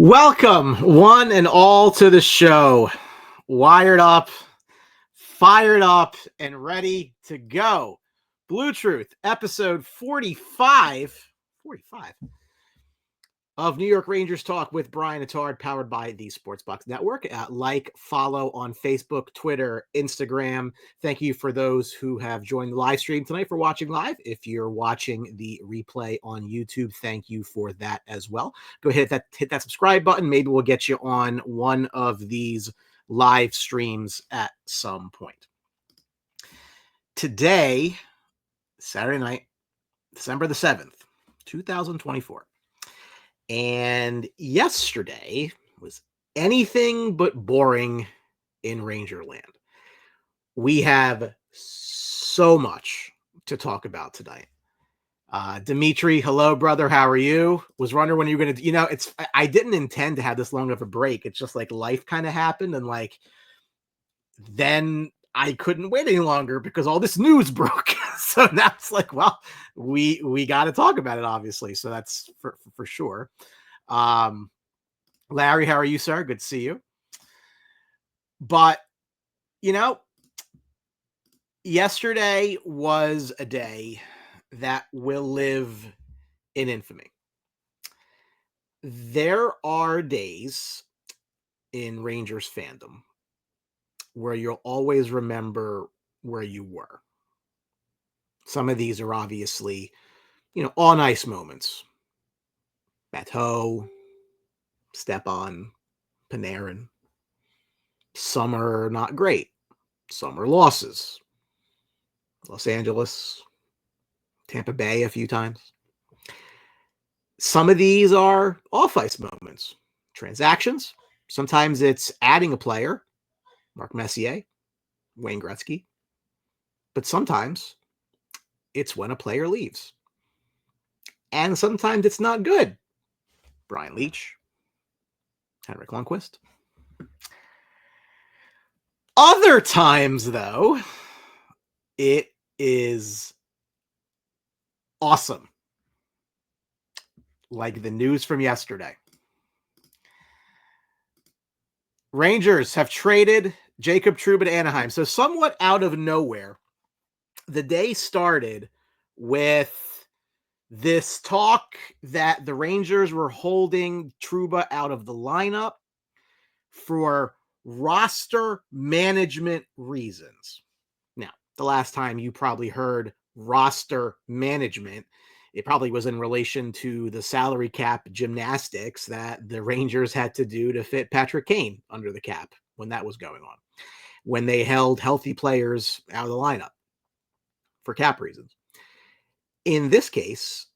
Welcome, one and all, to the show. Wired up, fired up, and ready to go. BlueTruth, episode 45 of New York Rangers Talk with Brian Attard, powered by the Sportsbox Network. Like, follow on Facebook, Twitter, Instagram. Thank you for those who have joined the live stream tonight for watching live. If you're watching the replay on YouTube, thank you for that as well. Go ahead, hit that subscribe button. Maybe we'll get you on one of these live streams at some point. Today, Saturday night, December the 7th, 2024. And yesterday was anything but boring in Rangerland. We have so much to talk about tonight. Dimitri, hello, brother. How are you? Was wondering when you were going to, I didn't intend to have this long of a break. It's just like life kind of happened. And then I couldn't wait any longer because all this news broke. So now it's like, well, we got to talk about it, obviously. So that's for sure. Larry, how are you, sir? Good to see you. But, yesterday was a day that will live in infamy. There are days in Rangers fandom where you'll always remember where you were. Some of these are obviously, on ice moments. Bateau, Stepan, Panarin. Some are not great. Some are losses. Los Angeles, Tampa Bay a few times. Some of these are off-ice moments. Transactions. Sometimes it's adding a player. Mark Messier, Wayne Gretzky. But sometimes it's when a player leaves. And sometimes it's not good. Brian Leetch, Henrik Lundqvist. Other times, though, it is awesome. Like the news from yesterday. Rangers have traded Jacob Trouba to Anaheim. So somewhat out of nowhere, the day started with this talk that the Rangers were holding Trouba out of the lineup for roster management reasons. Now, the last time you probably heard roster management, it probably was in relation to the salary cap gymnastics that the Rangers had to do to fit Patrick Kane under the cap when that was going on, when they held healthy players out of the lineup for cap reasons. In this case,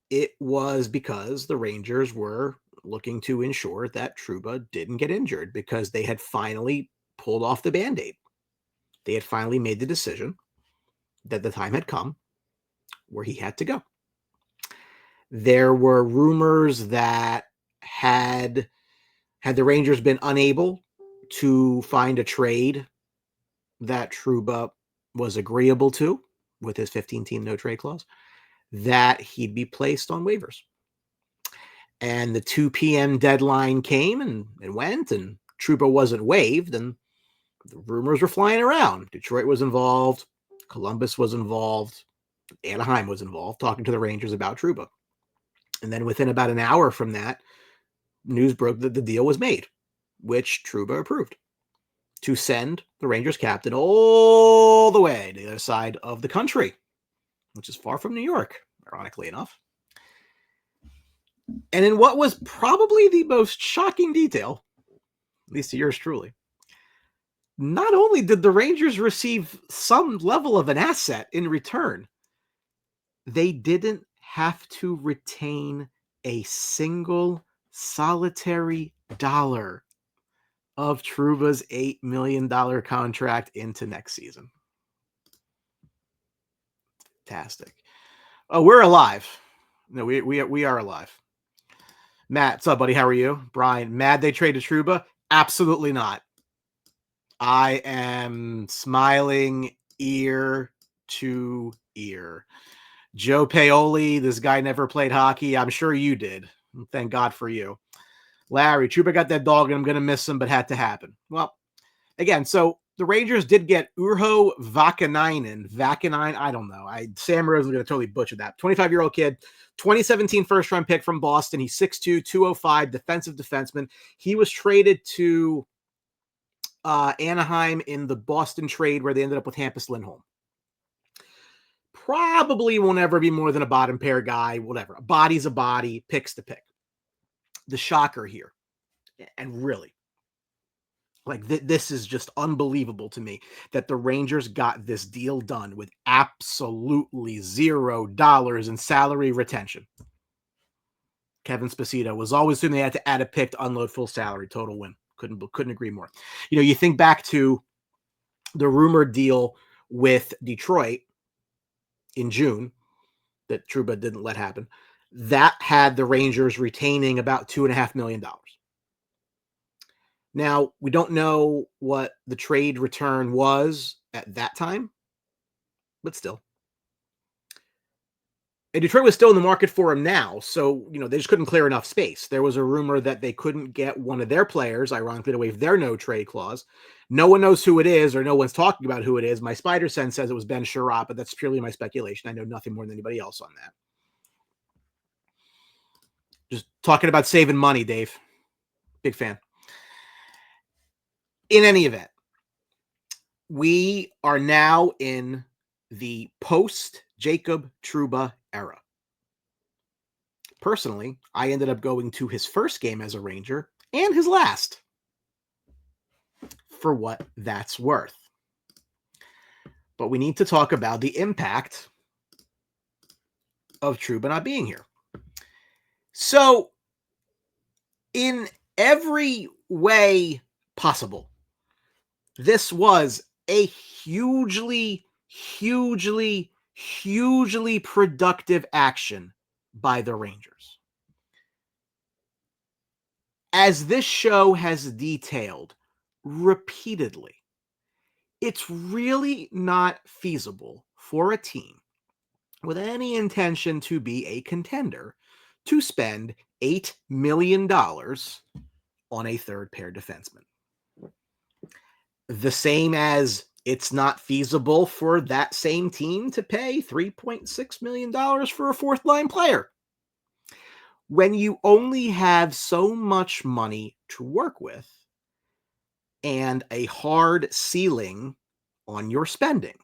it was because the Rangers were looking to ensure that Trouba didn't get injured because they had finally pulled off the Band-Aid. They had finally made the decision that the time had come where he had to go. There were rumors that had the Rangers been unable to find a trade that Trouba was agreeable to with his 15-team no-trade clause, that he'd be placed on waivers. And the 2 p.m. deadline came and went, and Trouba wasn't waived, and the rumors were flying around. Detroit was involved. Columbus was involved. Anaheim was involved, talking to the Rangers about Trouba. And then within about an hour from that, news broke that the deal was made, which Trouba approved, to send the Rangers captain all the way to the other side of the country, which is far from New York, ironically enough. And in what was probably the most shocking detail, at least to yours truly, not only did the Rangers receive some level of an asset in return, they didn't have to retain a single solitary dollar of Trouba's $8 million contract into next season. Fantastic. Oh, we're alive. No, we are alive. Matt, what's up, buddy? How are you? Brian, mad they traded Trouba? Absolutely not. I am smiling ear to ear. Joe Paoli, this guy never played hockey. I'm sure you did. Thank God for you. Larry, Trouba got that dog and I'm going to miss him, but had to happen. Well, again, so the Rangers did get Urho Vakanainen, I don't know. Sam Rose is going to totally butcher that. 25-year-old kid, 2017 first-round pick from Boston. He's 6'2", 205, defensive defenseman. He was traded to Anaheim in the Boston trade where they ended up with Hampus Lindholm. Probably won't ever be more than a bottom pair guy, whatever. A body's a body, pick's the pick. The shocker here, and really, like this is just unbelievable to me that the Rangers got this deal done with absolutely $0 in salary retention. Kevin Spacito was always assuming they had to add a pick to unload full salary, total win. Couldn't agree more. You know, you think back to the rumored deal with Detroit in June that Trouba didn't let happen. That had the Rangers retaining about $2.5 million. Now, we don't know what the trade return was at that time, but still. And Detroit was still in the market for him now, so, you know, they just couldn't clear enough space. There was a rumor that they couldn't get one of their players, ironically, to waive their no-trade clause. No one knows who it is, or no one's talking about who it is. My spider sense says it was Ben Sherratt, but that's purely my speculation. I know nothing more than anybody else on that. Just talking about saving money, Dave. Big fan. In any event, we are now in the post-Jacob Trouba era. Personally, I ended up going to his first game as a Ranger and his last, for what that's worth. But we need to talk about the impact of Trouba not being here. So, in every way possible, this was a hugely productive action by the Rangers. As this show has detailed repeatedly, it's really not feasible for a team with any intention to be a contender to spend $8 million on a third pair defenseman. The same as it's not feasible for that same team to pay $3.6 million for a fourth line player. When you only have so much money to work with and a hard ceiling on your spending,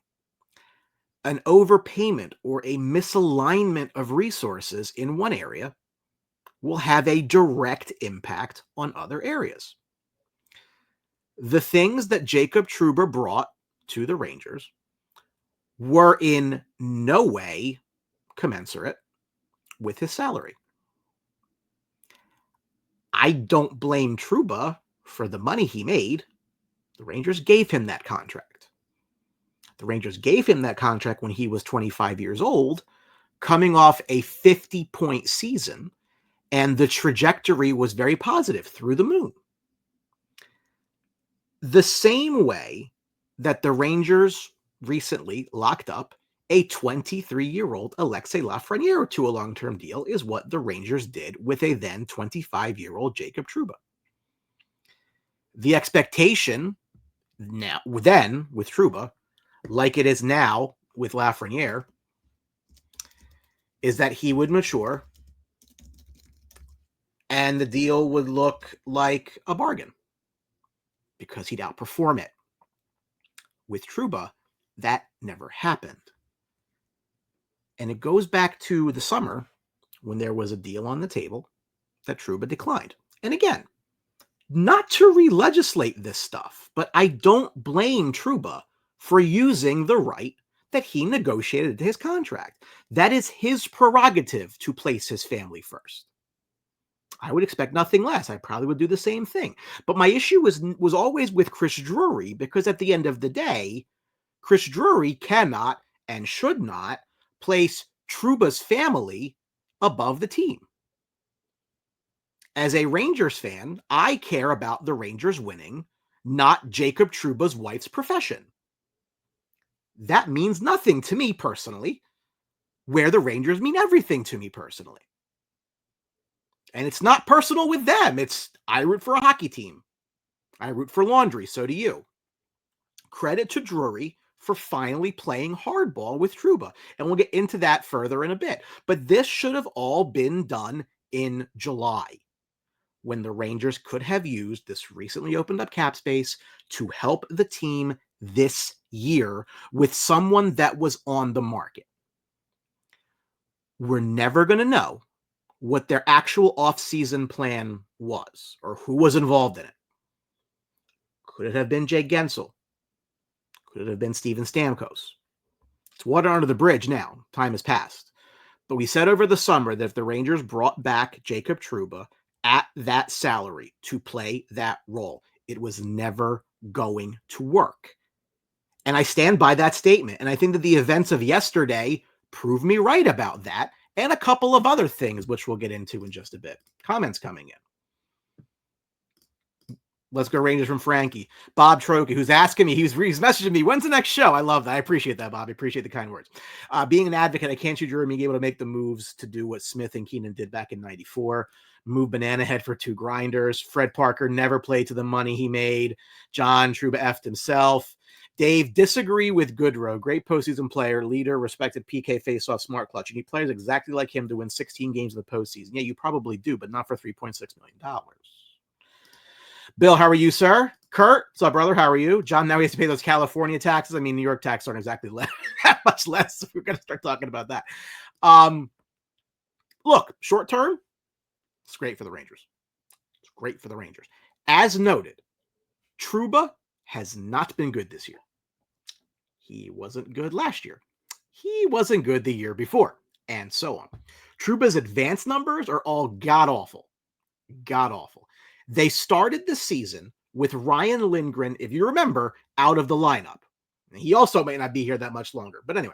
an overpayment or a misalignment of resources in one area will have a direct impact on other areas. The things that Jacob Trouba brought to the Rangers were in no way commensurate with his salary. I don't blame Trouba for the money he made. The Rangers gave him that contract. The Rangers gave him that contract when he was 25 years old, coming off a 50-point season, and the trajectory was very positive, through the moon. The same way that the Rangers recently locked up a 23-year-old Alexei Lafreniere to a long-term deal is what the Rangers did with a then 25-year-old Jacob Trouba. The expectation now, then with Trouba, like it is now with Lafreniere, is that he would mature and the deal would look like a bargain because he'd outperform it. With Trouba, that never happened. And it goes back to the summer when there was a deal on the table that Trouba declined. And again, not to re-legislate this stuff, but I don't blame Trouba for using the right that he negotiated into his contract. That is his prerogative to place his family first. I would expect nothing less. I probably would do the same thing. But my issue was always with Chris Drury, because at the end of the day, Chris Drury cannot and should not place Trouba's family above the team. As a Rangers fan, I care about the Rangers winning, not Jacob Trouba's wife's profession. That means nothing to me personally, where the Rangers mean everything to me personally. And it's not personal with them. It's, I root for a hockey team. I root for laundry. So do you. Credit to Drury for finally playing hardball with Trouba. And we'll get into that further in a bit. But this should have all been done in July, when the Rangers could have used this recently opened up cap space to help the team this year with someone that was on the market. We're never going to know what their actual offseason plan was or who was involved in it. Could it have been Jay Gensel? Could it have been Steven Stamkos? It's water under the bridge now. Time has passed. But we said over the summer that if the Rangers brought back Jacob Trouba at that salary to play that role, it was never going to work. And I stand by that statement. And I think that the events of yesterday prove me right about that, and a couple of other things, which we'll get into in just a bit. Comments coming in. Let's go Rangers from Frankie. Bob Trokey, who's asking me, he's messaging me, when's the next show? I love that. I appreciate that, Bob. I appreciate the kind words. Being an advocate, I can't see Drury being able to make the moves to do what Smith and Keenan did back in 94. Move Banana Head for 2 grinders. Fred Parker never played to the money he made. John Trouba effed himself. Dave, disagree with Goodrow. Great postseason player, leader, respected PK faceoff, smart clutch. You need players exactly like him to win 16 games in the postseason. Yeah, you probably do, but not for $3.6 million. Bill, how are you, sir? Kurt, what's up, brother? How are you? John, now he has to pay those California taxes. I mean, New York taxes aren't exactly that much less. We're going to start talking about that. Look, short term, it's great for the Rangers. It's great for the Rangers. As noted, Trouba has not been good this year. He wasn't good last year. He wasn't good the year before, and so on. Trouba's advanced numbers are all god-awful. God-awful. They started the season with Ryan Lindgren, if you remember, out of the lineup. He also may not be here that much longer. But anyway,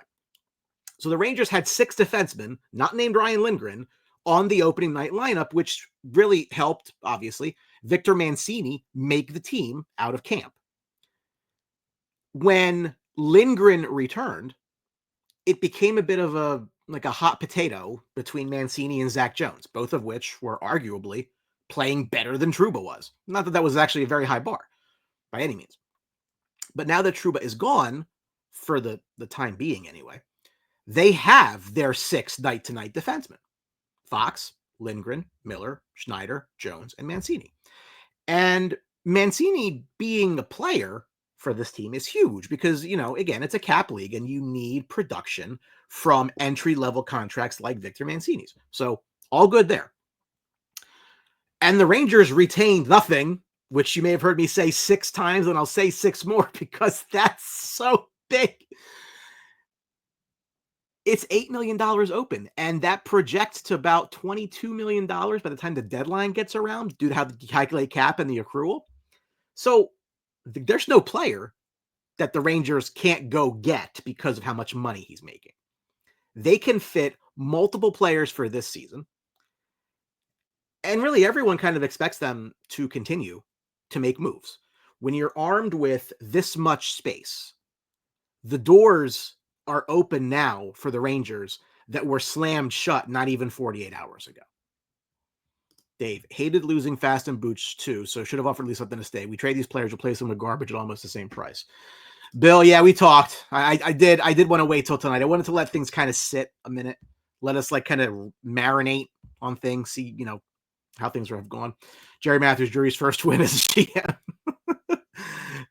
so the Rangers had 6 defensemen, not named Ryan Lindgren, on the opening night lineup, which really helped, obviously, Victor Mancini make the team out of camp. When Lindgren returned, it became a bit of a hot potato between Mancini and Zach Jones, both of which were arguably playing better than Trouba was. Not that that was actually a very high bar by any means. But now that Trouba is gone, for the time being anyway, they have their 6 night-to-night defensemen. Fox, Lindgren, Miller, Schneider, Jones, and Mancini. And Mancini being a player for this team is huge because, again, it's a cap league and you need production from entry-level contracts like Victor Mancini's. So all good there. And the Rangers retained nothing, which you may have heard me say 6 times, and I'll say 6 more because that's so big. It's $8 million open, and that projects to about $22 million by the time the deadline gets around due to how you calculate cap and the accrual. So there's no player that the Rangers can't go get because of how much money he's making. They can fit multiple players for this season. And really, everyone kind of expects them to continue to make moves. When you're armed with this much space, the doors are open now for the Rangers that were slammed shut not even 48 hours ago. Dave, hated losing Fast and Booch too, so should have offered at least something to stay. We trade these players, replace them with garbage at almost the same price. Bill, yeah, we talked. I did want to wait till tonight. I wanted to let things kind of sit a minute. Let us kind of marinate on things, see, how things have gone. Jerry Matthews, Drury's first win as GM.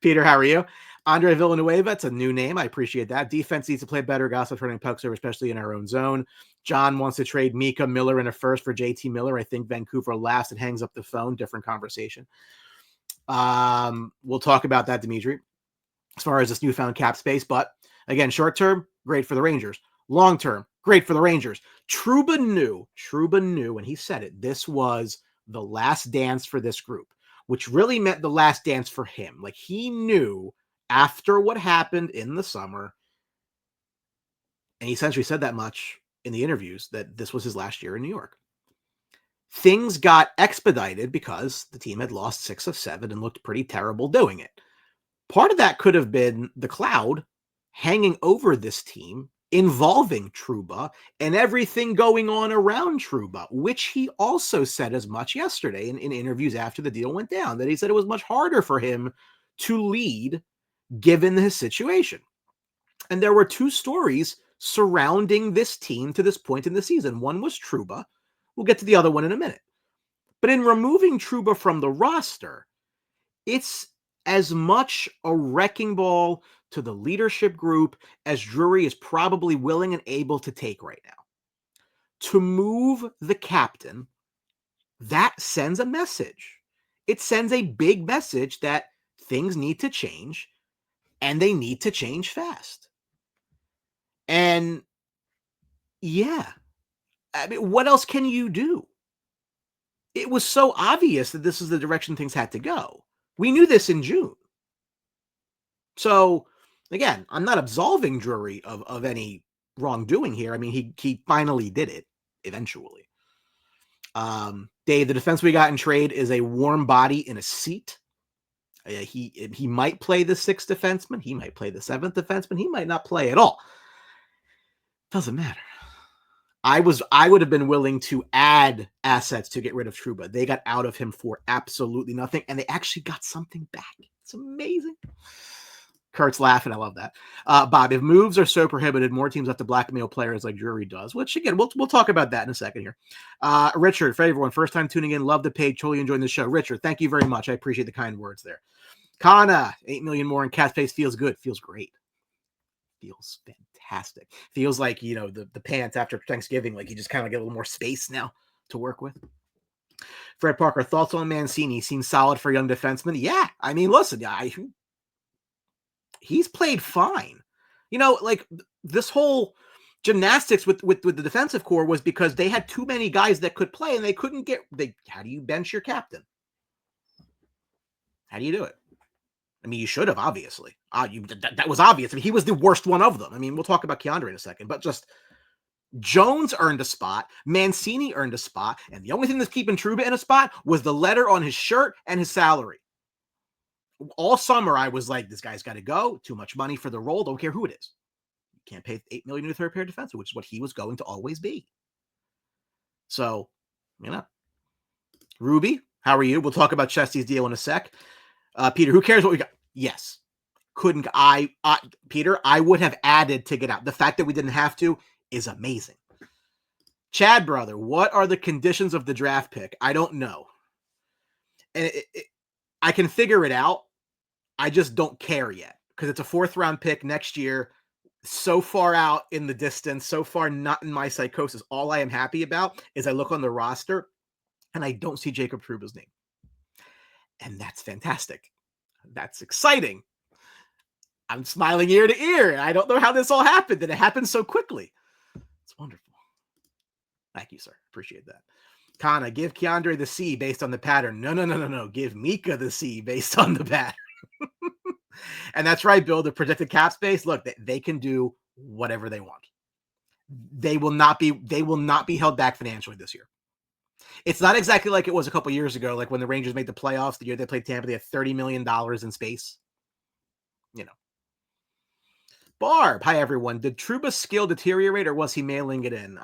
Peter, how are you? Andre Villanueva, it's a new name. I appreciate that. Defense needs to play better. Gossip turning pucks over, especially in our own zone. John wants to trade Mika Miller in a first for JT Miller. I think Vancouver laughs and hangs up the phone. Different conversation. We'll talk about that, Dimitri, as far as this newfound cap space. But again, short term, great for the Rangers. Long term, great for the Rangers. Trouba knew when he said it, this was the last dance for this group, which really meant the last dance for him. He knew after what happened in the summer, and he essentially said that much in the interviews, that this was his last year in New York. Things got expedited because the team had lost 6 of 7 and looked pretty terrible doing it. Part of that could have been the cloud hanging over this team involving Trouba and everything going on around Trouba, which he also said as much yesterday in interviews after the deal went down, that he said it was much harder for him to lead given his situation. And there were two stories surrounding this team to this point in the season. One was Trouba. We'll get to the other one in a minute. But in removing Trouba from the roster, it's as much a wrecking ball to the leadership group as Drury is probably willing and able to take right now. To move the captain, that sends a message. It sends a big message that things need to change, and they need to change fast. And yeah, I mean, what else can you do? It was so obvious that this is the direction things had to go. We knew this in June. So, again, I'm not absolving Drury of any wrongdoing here. I mean, he finally did it eventually. Dave, the defense we got in trade is a warm body in a seat. He might play the sixth defenseman. He might play the seventh defenseman. He might not play at all. Doesn't matter. I would have been willing to add assets to get rid of Trouba. They got out of him for absolutely nothing, and they actually got something back. It's amazing. Kurt's laughing. I love that. Bob, if moves are so prohibited, more teams have to blackmail players like Drury does. Which, again, we'll talk about that in a second here. Richard, for everyone, first time tuning in, love the page, totally enjoying the show. Richard, thank you very much. I appreciate the kind words there. Kana, 8 million more in cap space feels good. Feels great. Feels fantastic. Feels like, the pants after Thanksgiving, like you just kind of get a little more space now to work with. Fred Parker, thoughts on Mancini? Seems solid for a young defenseman. Yeah, I mean, listen, he's played fine. Like this whole gymnastics with the defensive core was because they had too many guys that could play and they couldn't how do you bench your captain? How do you do it? I mean, you should have, obviously. That was obvious. I mean, he was the worst one of them. I mean, we'll talk about Keandre in a second, but just Jones earned a spot, Mancini earned a spot, and the only thing that's keeping Trouba in a spot was the letter on his shirt and his salary. All summer, I was like, this guy's got to go. Too much money for the role. Don't care who it is. You can't pay $8 million to a third pair defenseman, which is what he was going to always be. So, Ruby, how are you? We'll talk about Chesty's deal in a sec. Peter, who cares what we got? Yes. Couldn't Peter, I would have added to get out. The fact that we didn't have to is amazing. Chad, brother, what are the conditions of the draft pick? I don't know. And I can figure it out. I just don't care yet because it's a 4th round pick next year. So far out in the distance, so far not in my psychosis. All I am happy about is I look on the roster and I don't see Jacob Trouba's name. And that's fantastic. That's exciting. I'm smiling ear to ear. I don't know how this all happened, and it happened so quickly. It's wonderful. Thank you, sir. Appreciate that. Kana, give Keandre the C based on the pattern. No. Give Mika the C based on the pattern. And that's right, Bill. The projected cap space. Look, they can do whatever they want. They will not be held back financially this year. It's not exactly like it was a couple years ago, like when the Rangers made the playoffs, the year they played Tampa, they had $30 million in space. Barb, hi everyone. Did Trouba's skill deteriorate or was he mailing it in?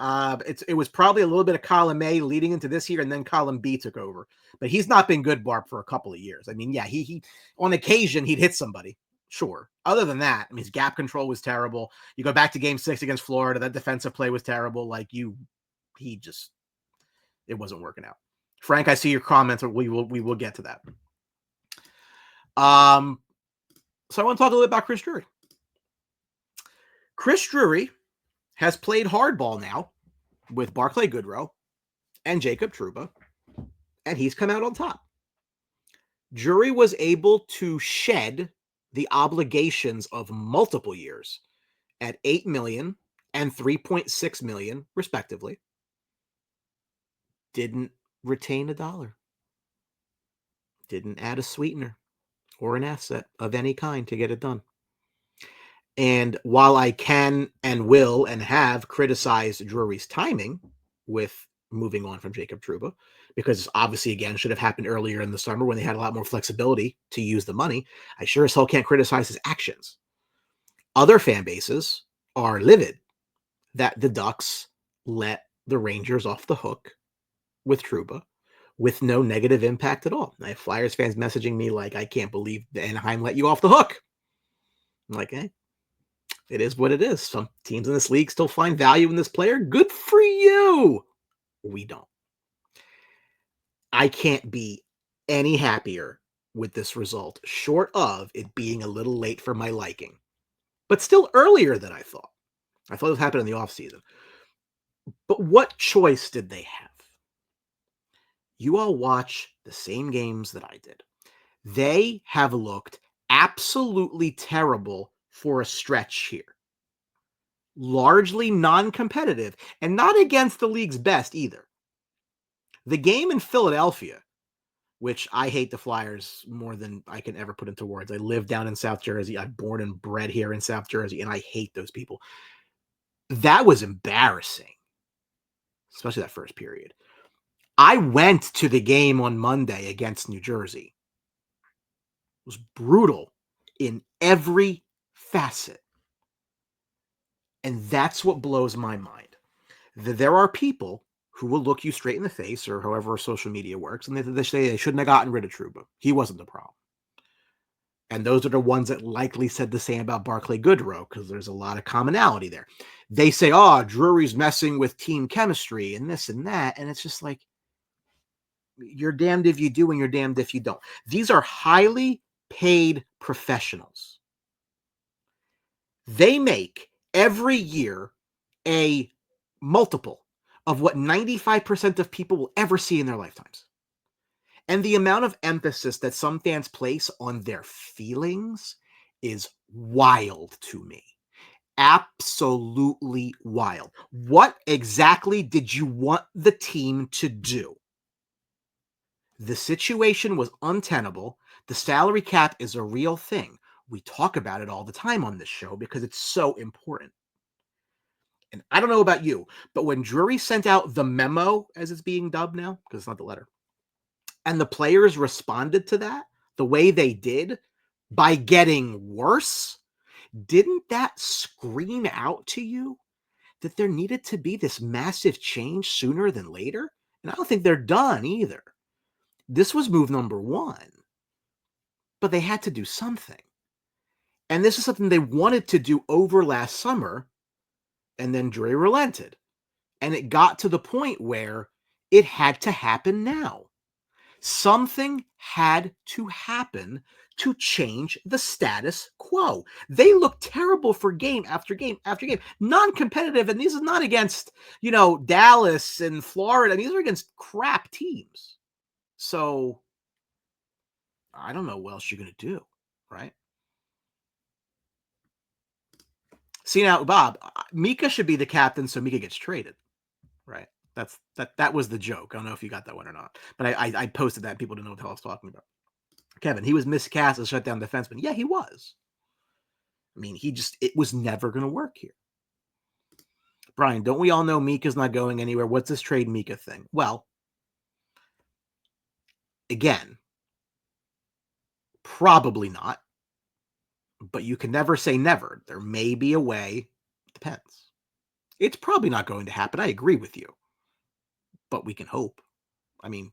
It was probably a little bit of column A leading into this year, and then column B took over. But he's not been good, Barb, for a couple of years. I mean, yeah, he on occasion he'd hit somebody. Sure. Other than that, I mean, his gap control was terrible. You go back to game 6 against Florida, that defensive play was terrible. It wasn't working out. Frank, I see your comments. We will get to that. So I want to talk a little bit about Chris Drury. Chris Drury has played hardball now with Barclay Goodrow and Jacob Trouba, and he's come out on top. Drury was able to shed the obligations of multiple years at $8 million and $3.6 million, respectively. Didn't retain $1. Didn't add a sweetener or an asset of any kind to get it done. And while I can and will and have criticized Drury's timing with moving on from Jacob Trouba, because obviously, again, should have happened earlier in the summer when they had a lot more flexibility to use the money, I sure as hell can't criticize his actions. Other fan bases are livid that the Ducks let the Rangers off the hook with Trouba with no negative impact at all. I have Flyers fans messaging me like, I can't believe the Anaheim let you off the hook. I'm like, hey, it is what it is. Some teams in this league still find value in this player. Good for you. We don't. I can't be any happier with this result, short of it being a little late for my liking, but still earlier than I thought. I thought it would happen in the offseason. But what choice did they have? You all watch the same games that I did. They have looked absolutely terrible for a stretch here. Largely non-competitive, and not against the league's best either. The game in Philadelphia, which I hate the Flyers more than I can ever put into words. I live down in South Jersey. I'm born and bred here in South Jersey, and I hate those people. That was embarrassing, especially that first period. I went to the game on Monday against New Jersey. It was brutal in every facet. And that's what blows my mind. There are people who will look you straight in the face, or however social media works, and they say they shouldn't have gotten rid of Trouba. He wasn't the problem. And those are the ones that likely said the same about Barclay Goodrow, because there's a lot of commonality there. They say, oh, Drury's messing with team chemistry and this and that. And it's just like, you're damned if you do and you're damned if you don't. These are highly paid professionals. They make every year a multiple of what 95% of people will ever see in their lifetimes. And the amount of emphasis that some fans place on their feelings is wild to me. Absolutely wild. What exactly did you want the team to do? The situation was untenable. The salary cap is a real thing. We talk about it all the time on this show because it's so important. And I don't know about you, but when Drury sent out the memo, as it's being dubbed now, because it's not the letter, and the players responded to that the way they did by getting worse, didn't that scream out to you that there needed to be this massive change sooner than later? And I don't think they're done either. This was move number one, but they had to do something. And this is something they wanted to do over last summer, and then Drury relented. And it got to the point where it had to happen now. Something had to happen to change the status quo. They look terrible for game after game after game. Non-competitive, and these are not against, Dallas and Florida. These are against crap teams. So I don't know what else you're going to do, right? See, now, Bob, Mika should be the captain so Mika gets traded, right? That was the joke. I don't know if you got that one or not, but I posted that. People didn't know what the hell I was talking about. Kevin, he was miscast as shutdown defenseman. Yeah, he was. I mean, it was never going to work here. Brian, don't we all know Mika's not going anywhere? What's this trade Mika thing? Well, again, probably not, but you can never say never. There may be a way. Depends. It's probably not going to happen. I agree with you, but we can hope. I mean,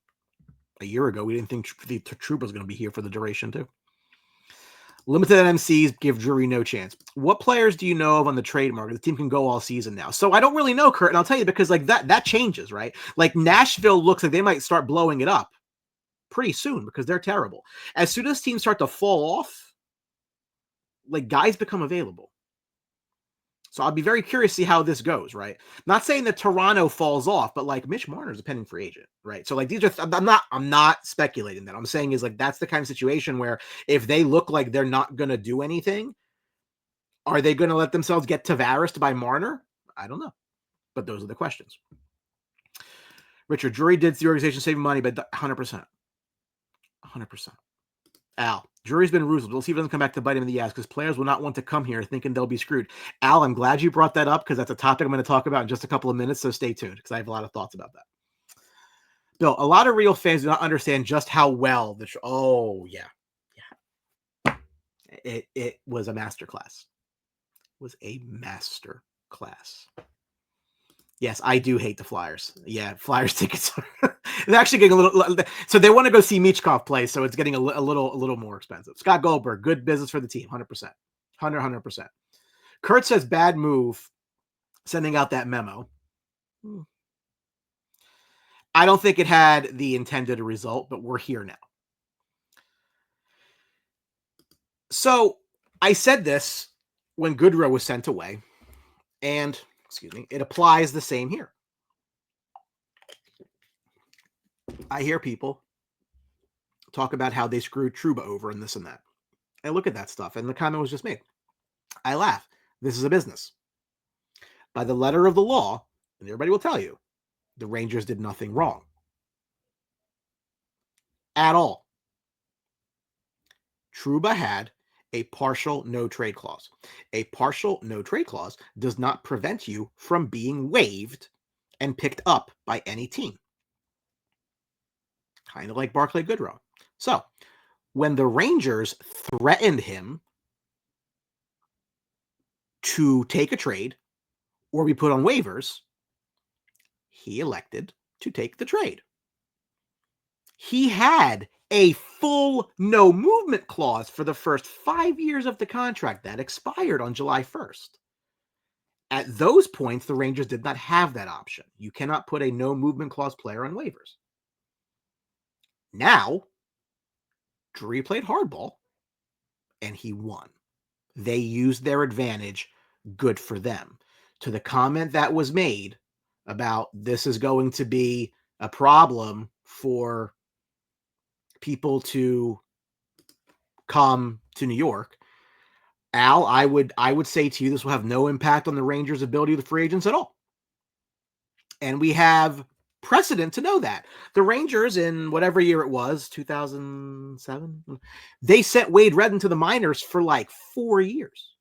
a year ago, we didn't think Trouba was going to be here for the duration, too. Limited MCs give Drury no chance. What players do you know of on the trade market? The team can go all season now. So I don't really know, Kurt, and I'll tell you because that changes, right? Like Nashville looks like they might start blowing it up pretty soon because they're terrible. As soon as teams start to fall off, like guys become available. So I'll be very curious to see how this goes, right? Not saying that Toronto falls off, but like Mitch Marner's a pending free agent, right? So like these are, I'm not speculating that. I'm saying is like that's the kind of situation where if they look like they're not going to do anything, are they going to let themselves get Tavares by Marner? I don't know, but those are the questions. Richard, Drury did the organization saving money, but 100%. 100%. Al, Drury's been ruthless. We'll see if it doesn't come back to bite him in the ass because players will not want to come here thinking they'll be screwed. Al, I'm glad you brought that up because that's a topic I'm going to talk about in just a couple of minutes, so stay tuned because I have a lot of thoughts about that. Bill, a lot of real fans do not understand just how well the it was a masterclass. It was a master class. Yes, I do hate the Flyers. Yeah, Flyers tickets are it's actually getting a little. So they want to go see Michkov play, so it's getting a little more expensive. Scott Goldberg, good business for the team, 100%, 100%. Kurt says bad move, sending out that memo. I don't think it had the intended result, but we're here now. So I said this when Goodrow was sent away, and it applies the same here. I hear people talk about how they screwed Trouba over and this and that. I look at that stuff, and the comment was just made. I laugh. This is a business. By the letter of the law, and everybody will tell you, the Rangers did nothing wrong. At all. Trouba had a partial no-trade clause. A partial no-trade clause does not prevent you from being waived and picked up by any team. Kind of like Barclay Goodrow. So, when the Rangers threatened him to take a trade or be put on waivers, he elected to take the trade. He had a full no movement clause for the first 5 years of the contract that expired on July 1st. At those points, the Rangers did not have that option. You cannot put a no movement clause player on waivers. Now, Drury played hardball, and he won. They used their advantage. Good for them. To the comment that was made about this is going to be a problem for people to come to New York, Al, I would say to you, this will have no impact on the Rangers' ability with free agents at all. And we have precedent to know that. The Rangers, in whatever year it was, 2007, they sent Wade Redden to the minors for like 4 years.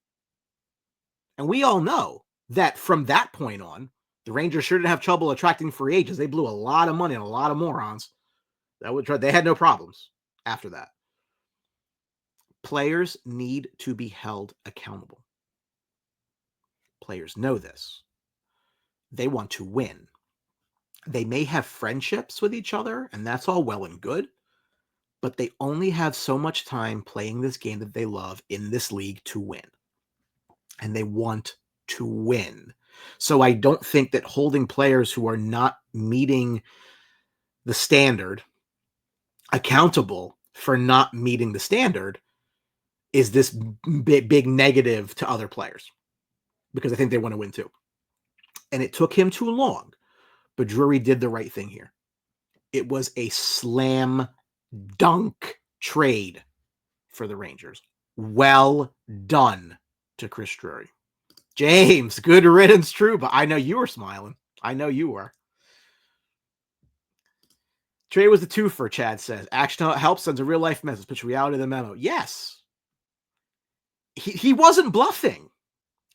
And we all know that from that point on, the Rangers sure didn't have trouble attracting free agents. They blew a lot of money on a lot of morons. They had no problems after that. Players need to be held accountable. Players know this. They want to win. They may have friendships with each other, and that's all well and good, but they only have so much time playing this game that they love in this league to win. And they want to win. So I don't think that holding players who are not meeting the standard accountable for not meeting the standard is this big negative to other players, because I think they want to win too. And it took him too long, but Drury did the right thing here. It was a slam dunk trade for the Rangers. Well done to Chris Drury. James, good riddance, Trouba. I know you were smiling. I know you were. Trade was the twofer, Chad says. Action helps, sends a real-life message. Puts reality in the memo. Yes. He wasn't bluffing.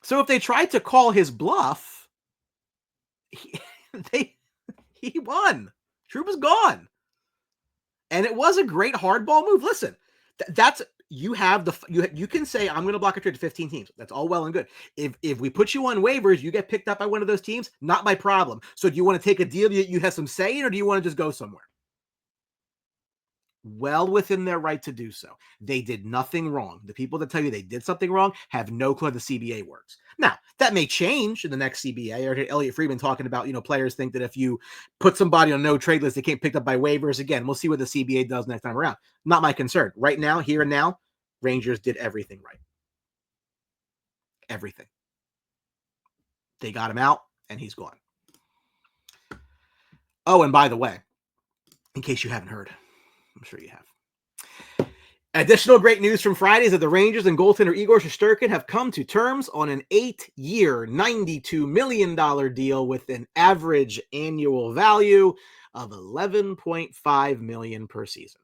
So if they tried to call his bluff, he won. Trouba's gone. And it was a great hardball move. Listen, that's you can say I'm going to block a trade to 15 teams. That's all well and good. If we put you on waivers, you get picked up by one of those teams, not my problem. So do you want to take a deal you have some say in, or do you want to just go somewhere? Well within their right to do so. They did nothing wrong. The people that tell you they did something wrong have no clue how the CBA works. Now, that may change in the next CBA. I heard Elliot Friedman talking about, players think that if you put somebody on no trade list, they can't pick up by waivers. Again, we'll see what the CBA does next time around. Not my concern. Right now, here and now, Rangers did everything right. Everything. They got him out, and he's gone. Oh, and by the way, in case you haven't heard, I'm sure you have. Additional great news from Friday is that the Rangers and goaltender Igor Shesterkin have come to terms on an 8-year, $92 million deal with an average annual value of $11.5 million per season.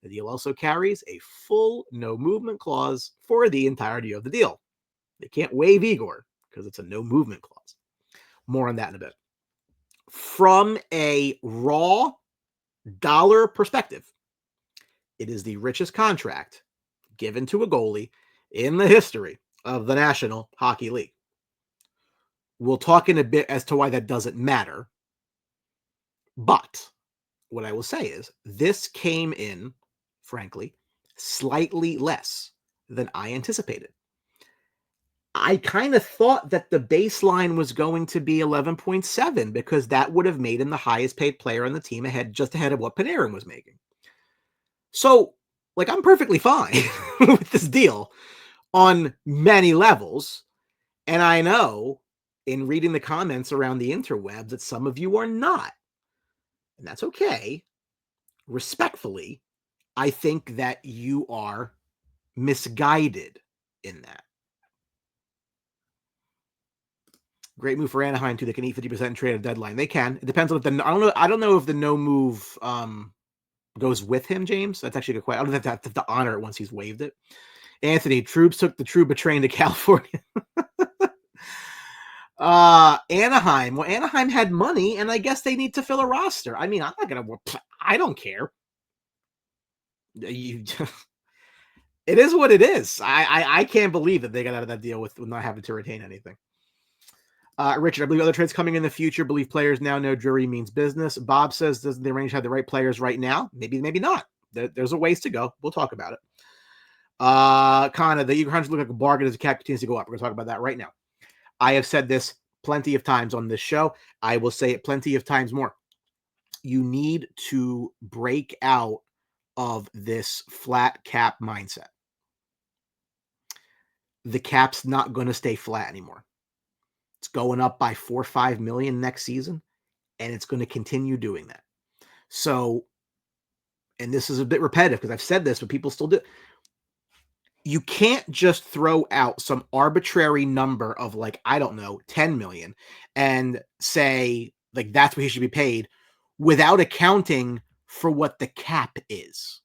The deal also carries a full no-movement clause for the entirety of the deal. They can't waive Igor because it's a no-movement clause. More on that in a bit. From a raw dollar perspective, it is the richest contract given to a goalie in the history of the National Hockey League. We'll talk in a bit as to why that doesn't matter. But what I will say is this came in, frankly, slightly less than I anticipated. I kind of thought that the baseline was going to be 11.7 because that would have made him the highest paid player on the team, just ahead of what Panarin was making. So, like, I'm perfectly fine with this deal on many levels. And I know in reading the comments around the interwebs that some of you are not. And that's okay. Respectfully, I think that you are misguided in that. Great move for Anaheim too. They can eat 50% trade at deadline. They can. It depends on if I don't know if the no move goes with him, James. That's actually a good question. I don't have to honor it once he's waived it. Anthony, Troops took the Trouba train to California. Anaheim. Well, Anaheim had money, and I guess they need to fill a roster. I mean, I'm not gonna. I don't care. You. It is what it is. I can't believe that they got out of that deal with not having to retain anything. Richard, I believe other trades coming in the future. Believe players now know Drury means business. Bob says, doesn't the Rangers have the right players right now? Maybe not. There's a ways to go. We'll talk about it. Connor, the Igor Hunter look like a bargain as the cap continues to go up. We're going to talk about that right now. I have said this plenty of times on this show. I will say it plenty of times more. You need to break out of this flat cap mindset. The cap's not going to stay flat anymore. It's going up by 4 or 5 million next season, and it's going to continue doing that. So, and this is a bit repetitive because I've said this, but people still do. You can't just throw out some arbitrary number of like, I don't know, 10 million and say like that's what he should be paid without accounting for what the cap is.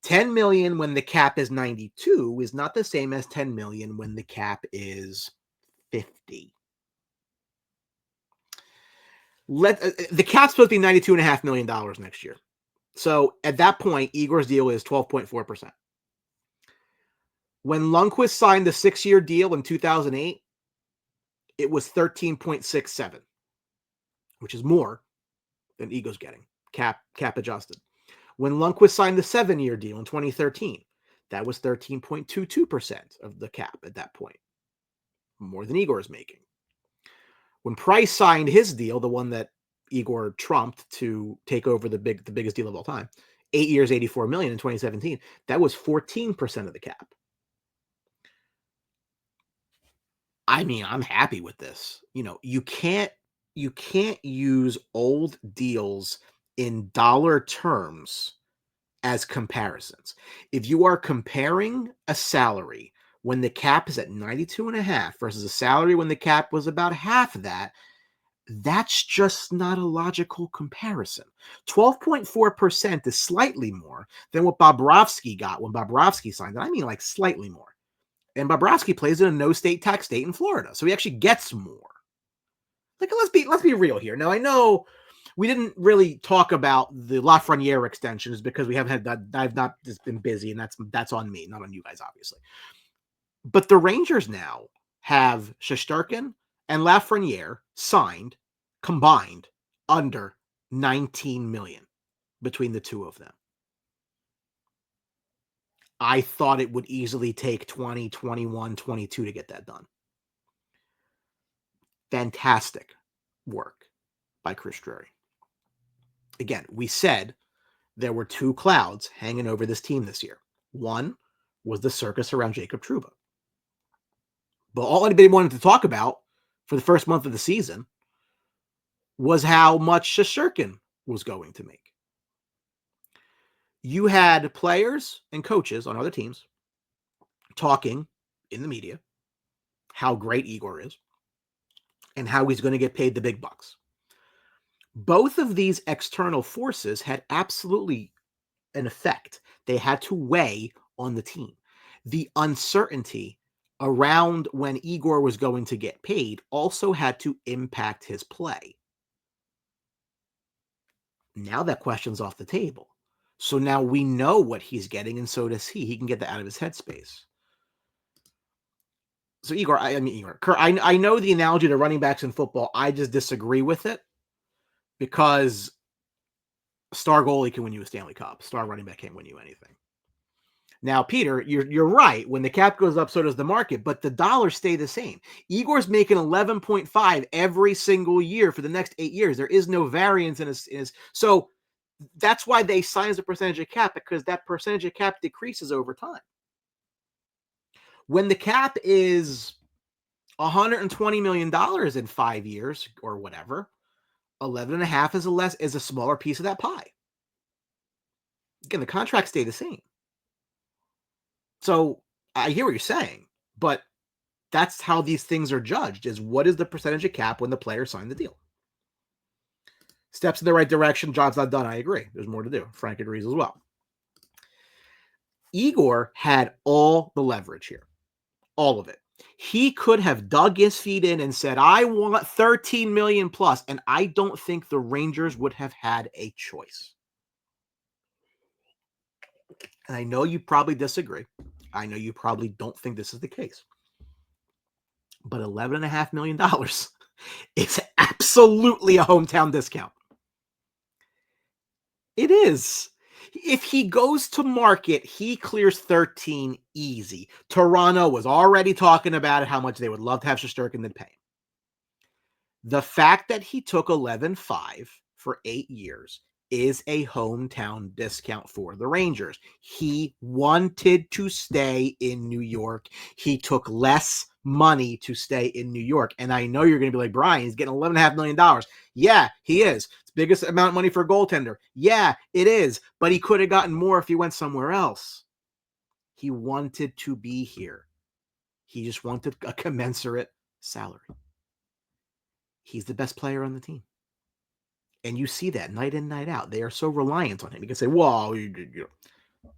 10 million when the cap is 92 is not the same as 10 million when the cap is 50. The cap's supposed to be $92.5 million next year. So at that point, Igor's deal is 12.4%. When Lundqvist signed the 6-year deal in 2008, it was 13.67, which is more than Igor's getting, cap adjusted. When Lundqvist signed the 7-year deal in 2013, that was 13.22% of the cap at that point, more than Igor is making. When Price signed his deal, the one that Igor trumped to take over the biggest deal of all time, 8 years, $84 million in 2017, that was 14% of the cap. I mean, I'm happy with this. You know, you can't use old deals in dollar terms as comparisons. If you are comparing a salary when the cap is at 92.5 versus a salary when the cap was about half of that, that's just not a logical comparison. 12.4% is slightly more than what Bobrovsky got when Bobrovsky signed it. I mean, like slightly more. And Bobrovsky plays in a no-state tax state in Florida, so he actually gets more. Like, let's be real here. Now, I know we didn't really talk about the Lafreniere extensions because we haven't had that. I've not just been busy, and that's on me, not on you guys, obviously. But the Rangers now have Shesterkin and Lafreniere signed combined under 19 million between the two of them. I thought it would easily take 20, 21, 22 to get that done. Fantastic work by Chris Drury. Again, we said there were 2 clouds hanging over this team this year. One was the circus around Jacob Trouba. But all anybody wanted to talk about for the first month of the season was how much Shesterkin was going to make. You had players and coaches on other teams talking in the media how great Igor is and how he's going to get paid the big bucks. Both of these external forces had absolutely an effect. They had to weigh on the team. The uncertainty around when Igor was going to get paid also had to impact his play. Now that question's off the table. So now we know what he's getting, and so does he. He can get that out of his headspace. So Igor, I know the analogy to running backs in football. I just disagree with it because star goalie can win you a Stanley Cup. Star running back can't win you anything. Now, Peter, you're right. When the cap goes up, so does the market, but the dollars stay the same. Igor's making 11.5 every single year for the next 8 years. There is no variance in his. So that's why they sign as a percentage of cap, because that percentage of cap decreases over time. When the cap is $120 million in 5 years or whatever, 11.5 is a smaller piece of that pie. Again, the contracts stay the same. So I hear what you're saying, but that's how these things are judged, is what is the percentage of cap when the player signed the deal. Steps in the right direction. Job's not done. I agree. There's more to do. Frank agrees as well. Igor had all the leverage here. All of it. He could have dug his feet in and said, I want 13 million plus. And I don't think the Rangers would have had a choice. And I know you probably disagree. I know you probably don't think this is the case. But $11.5 million is absolutely a hometown discount. It is. If he goes to market, he clears 13 easy. Toronto was already talking about it, how much they would love to have Shesterkin than pay him. The fact that he took 11.5 for 8 years is a hometown discount for the Rangers. He wanted to stay in New York. He took less money to stay in New York. And I know you're going to be like, Brian, he's getting $11.5 million. Yeah, he is. It's the biggest amount of money for a goaltender. Yeah, it is. But he could have gotten more if he went somewhere else. He wanted to be here. He just wanted a commensurate salary. He's the best player on the team. And you see that night in, night out. They are so reliant on him. You can say, well, you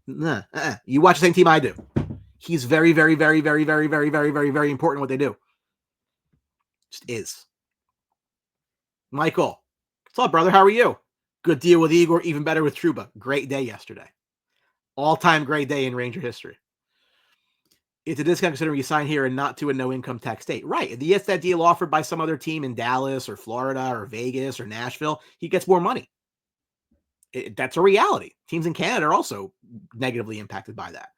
watch the same team I do. He's very, very, very, very, very, very, very, very, very important what they do. Just is. Michael, what's up, brother? How are you? Good deal with Igor, even better with Trouba. Great day yesterday. All-time great day in Ranger history. It's a discount considering you sign here and not to a no-income tax state. Right. If he gets that deal offered by some other team in Dallas or Florida or Vegas or Nashville, he gets more money. That's a reality. Teams in Canada are also negatively impacted by that.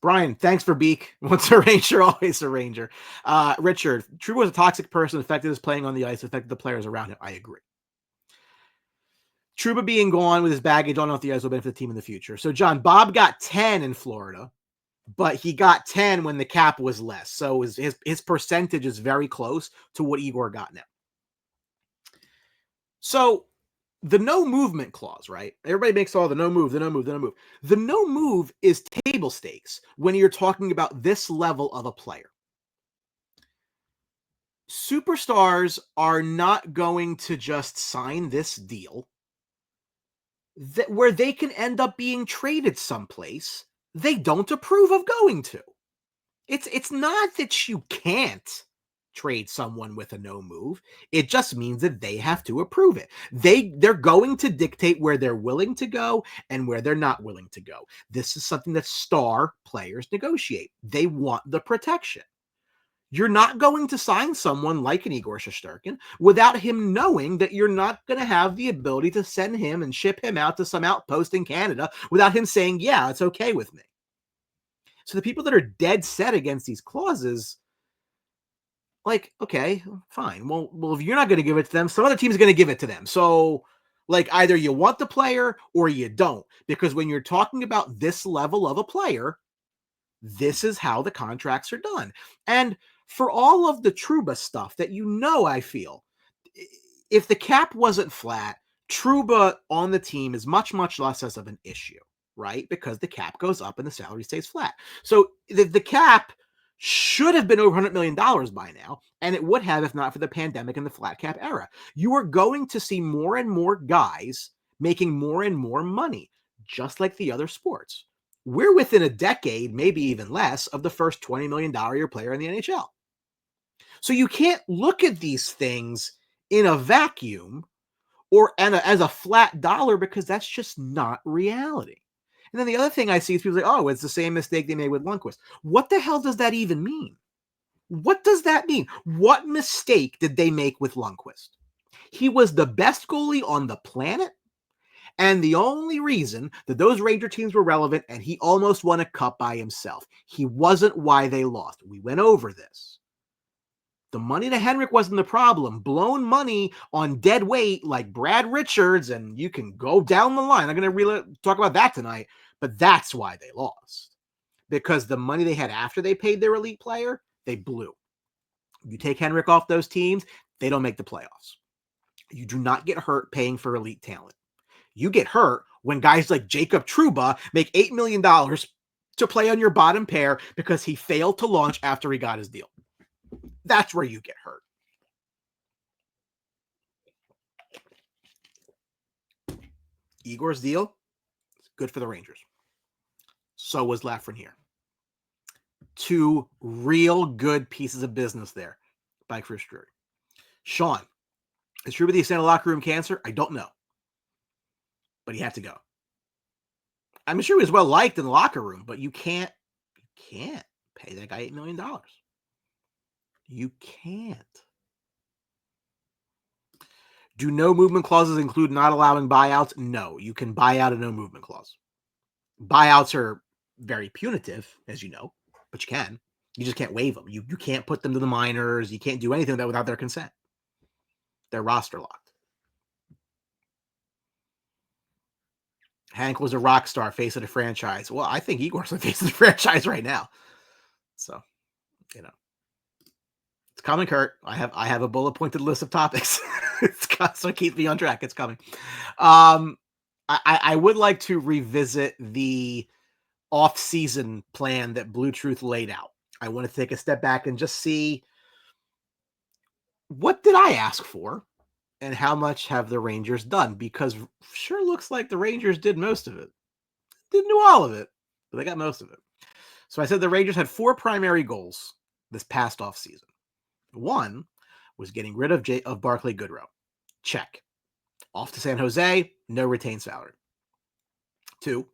Brian, thanks for Beak. Once a Ranger, always a Ranger. Richard, Trouba was a toxic person, affected his playing on the ice, affected the players around him. I agree. Trouba being gone with his baggage on off the ice will benefit the team in the future. So, John, Bob got 10 in Florida, but he got 10 when the cap was less. So his percentage is very close to what Igor got now. So the no movement clause, right? Everybody makes all the no move, the no move, the no move. The no move is table stakes when you're talking about this level of a player. Superstars are not going to just sign this deal where they can end up being traded someplace they don't approve of going to. It's not that you can't trade someone with a no move. It just means that they have to approve it. They're going to dictate where they're willing to go and where they're not willing to go. This is something that star players negotiate. They want the protection. You're not going to sign someone like an Igor Shesterkin without him knowing that you're not going to have the ability to send him and ship him out to some outpost in Canada without him saying, yeah, it's okay with me. So the people that are dead set against these clauses, like, okay, fine. Well, if you're not going to give it to them, some other team's going to give it to them. So, like, either you want the player or you don't. Because when you're talking about this level of a player, this is how the contracts are done. And for all of the Trouba stuff that I feel, if the cap wasn't flat, Trouba on the team is much, much less of an issue, right? Because the cap goes up and the salary stays flat. So the cap should have been over $100 million by now, and it would have if not for the pandemic and the flat cap era. You are going to see more and more guys making more and more money, just like the other sports. We're within a decade, maybe even less, of the first $20 million a year player in the NHL. So you can't look at these things in a vacuum or as a flat dollar, because that's just not reality. And then the other thing I see is people say, oh, it's the same mistake they made with Lundqvist. What the hell does that even mean? What does that mean? What mistake did they make with Lundqvist? He was the best goalie on the planet. And the only reason that those Ranger teams were relevant, and he almost won a cup by himself. He wasn't why they lost. We went over this. The money to Henrik wasn't the problem. Blown money on dead weight like Brad Richards, and you can go down the line. I'm going to really talk about that tonight, but that's why they lost. Because the money they had after they paid their elite player, they blew. You take Henrik off those teams, they don't make the playoffs. You do not get hurt paying for elite talent. You get hurt when guys like Jacob Trouba make $8 million to play on your bottom pair because he failed to launch after he got his deal. That's where you get hurt. Igor's deal, good for the Rangers. So was Lafreniere. Two real good pieces of business there by Chris Drury. Sean, is Trouba the extent of locker room cancer? I don't know. But he had to go. I'm sure he was well liked in the locker room, but you can't pay that guy $8 million. You can't. Do no movement clauses include not allowing buyouts? No, you can buy out a no movement clause. Buyouts are very punitive, as you know, but you can. You just can't waive them. You can't put them to the minors. You can't do anything without their consent. They're roster locked. Hank was a rock star, face of the franchise. Well, I think Igor's the face of the franchise right now. So, you know, it's coming, Kurt. I have a bullet pointed list of topics. So keep me on track. It's coming. I would like to revisit the off-season plan that BlueTruth laid out. I want to take a step back and just see, what did I ask for and how much have the Rangers done? Because sure looks like the Rangers did most of it. Didn't do all of it, but they got most of it. So I said the Rangers had 4 primary goals this past offseason. One was getting rid of Barclay Goodrow. Check. Off to San Jose, no retained salary. 2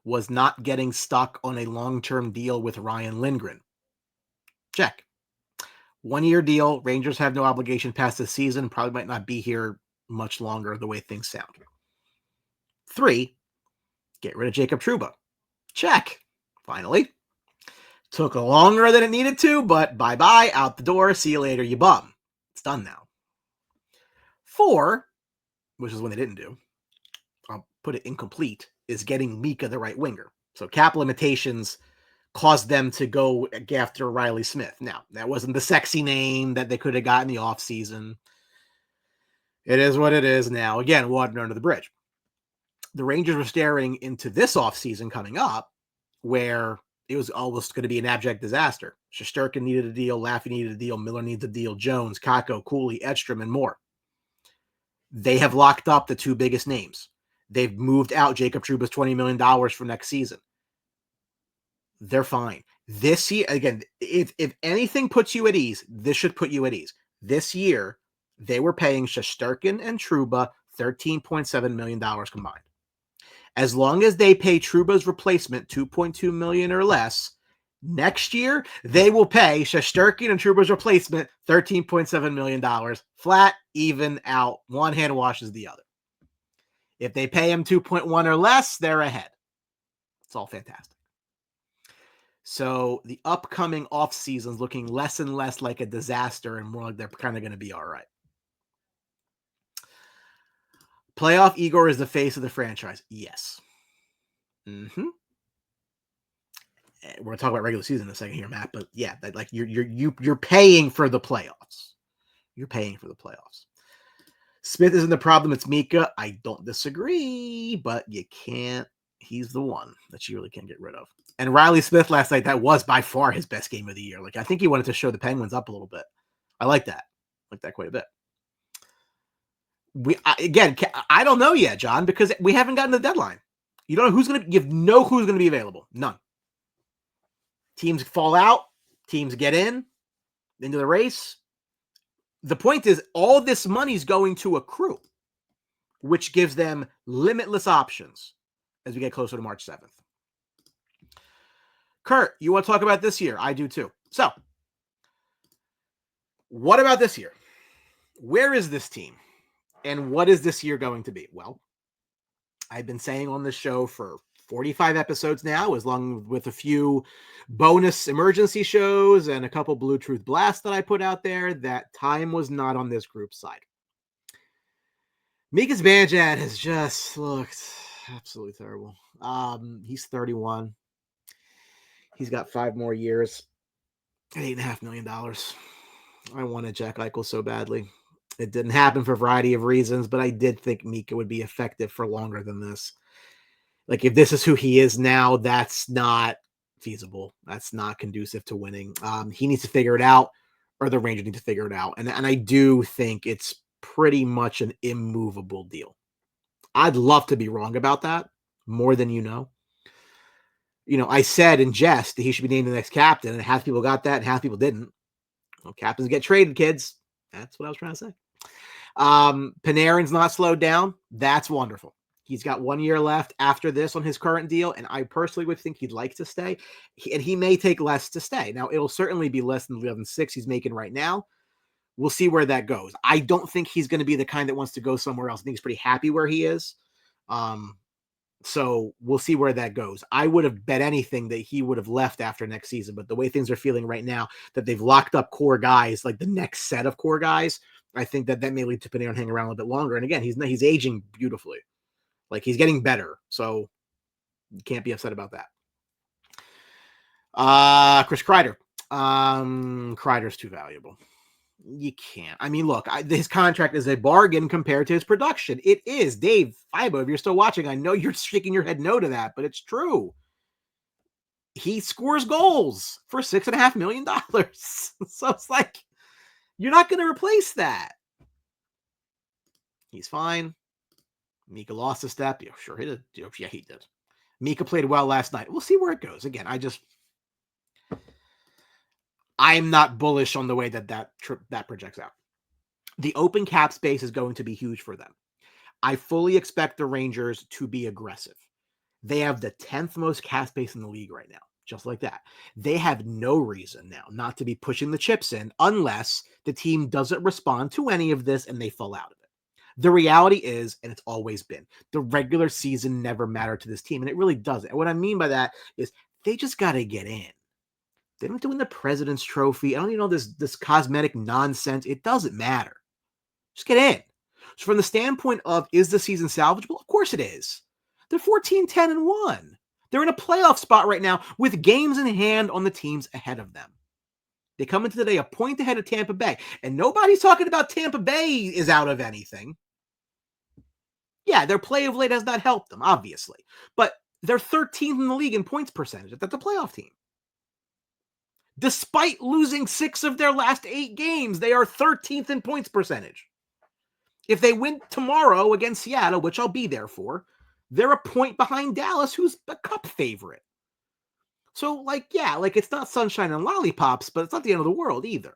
was not getting stuck on a long-term deal with Ryan Lindgren. Check. 1-year deal. Rangers have no obligation past the season. Probably might not be here much longer the way things sound. 3, get rid of Jacob Trouba. Check. Finally. Took longer than it needed to, but bye-bye, out the door, see you later, you bum. It's done now. 4, which is when they didn't do, I'll put it incomplete, is getting Mika the right winger. So cap limitations caused them to go after Riley Smith. Now, that wasn't the sexy name that they could have got in the offseason. It is what it is now. Again, water under the bridge. The Rangers were staring into this offseason coming up where it was almost going to be an abject disaster. Shesterkin needed a deal. Laffy needed a deal. Miller needs a deal. Jones, Kakko, Cooley, Edstrom, and more. They have locked up the 2 biggest names. They've moved out Jacob Trouba's $20 million for next season. They're fine. This year, again, if anything puts you at ease, this should put you at ease. This year, they were paying Shesterkin and Trouba $13.7 million combined. As long as they pay Trouba's replacement $2.2 million or less, next year they will pay Shesterkin and Trouba's replacement $13.7 million. Flat, even out. One hand washes the other. If they pay him 2.1 or less, they're ahead. It's all fantastic. So the upcoming off season is looking less and less like a disaster and more like they're kind of going to be all right. Playoff Igor is the face of the franchise. Yes. Mm-hmm. We're going to talk about regular season in a second here, Matt. But yeah, like you're paying for the playoffs. You're paying for the playoffs. Smith isn't the problem. It's Mika. I don't disagree, but you can't. He's the one that you really can't get rid of. And Riley Smith last night, that was by far his best game of the year. Like, I think he wanted to show the Penguins up a little bit. I like that. I like that quite a bit. I don't know yet, John, because we haven't gotten the deadline. You don't know who's going to, you know who's going to be available. None. Teams fall out. Teams get into the race. The point is, all this money is going to accrue, which gives them limitless options. as we get closer to March 7th. Kurt, you want to talk about this year? I do too. So, what about this year? Where is this team? And what is this year going to be? Well, I've been saying on this show for 45 episodes now, as long with a few bonus emergency shows and a couple BlueTruth blasts that I put out there, that time was not on this group's side. Mika Zibanejad has just looked absolutely terrible. He's 31. He's got 5 more years at $8.5 million. I wanted Jack Eichel so badly. It didn't happen for a variety of reasons, but I did think Mika would be effective for longer than this. Like, if this is who he is now, that's not feasible. That's not conducive to winning. He needs to figure it out, or the Rangers need to figure it out. And I do think it's pretty much an immovable deal. I'd love to be wrong about that, more than you know. You know, I said in jest that he should be named the next captain, and half people got that and half people didn't. Well, captains get traded, kids. That's what I was trying to say. Panarin's not slowed down. That's wonderful. He's got 1 year left after this on his current deal, and I personally would think he'd like to stay. And he may take less to stay. Now, it'll certainly be less than the 11.6 he's making right now. We'll see where that goes. I don't think he's going to be the kind that wants to go somewhere else. I think he's pretty happy where he is. So we'll see where that goes. I would have bet anything that he would have left after next season, but the way things are feeling right now, that they've locked up core guys, like the next set of core guys, I think that may lead to Panarin hanging around a little bit longer. And again, he's aging beautifully. Like, he's getting better. So you can't be upset about that. Chris Kreider. Kreider's too valuable. You can't. I mean, look, his contract is a bargain compared to his production. It is. Dave Fibo, if you're still watching, I know you're shaking your head no to that, but it's true. He scores goals for $6.5 million. So it's like, you're not going to replace that. He's fine. Mika lost a step. Yeah, sure he did. Yeah, he did. Mika played well last night. We'll see where it goes. Again, I'm not bullish on the way that projects out. The open cap space is going to be huge for them. I fully expect the Rangers to be aggressive. They have the 10th most cap space in the league right now, just like that. They have no reason now not to be pushing the chips in unless the team doesn't respond to any of this and they fall out of it. The reality is, and it's always been, the regular season never mattered to this team, and it really doesn't. And what I mean by that is they just got to get in. They don't have to win the President's Trophy. I don't even know this cosmetic nonsense. It doesn't matter. Just get in. So from the standpoint of, is the season salvageable? Of course it is. They're 14-10-1. They're in a playoff spot right now with games in hand on the teams ahead of them. They come into today a point ahead of Tampa Bay, and nobody's talking about Tampa Bay is out of anything. Yeah, their play of late has not helped them, obviously, but they're 13th in the league in points percentage. That's a playoff team. Despite losing 6 of their last 8 games, they are 13th in points percentage. If they win tomorrow against Seattle, which I'll be there for, they're a point behind Dallas, who's a cup favorite. So, it's not sunshine and lollipops, but it's not the end of the world either.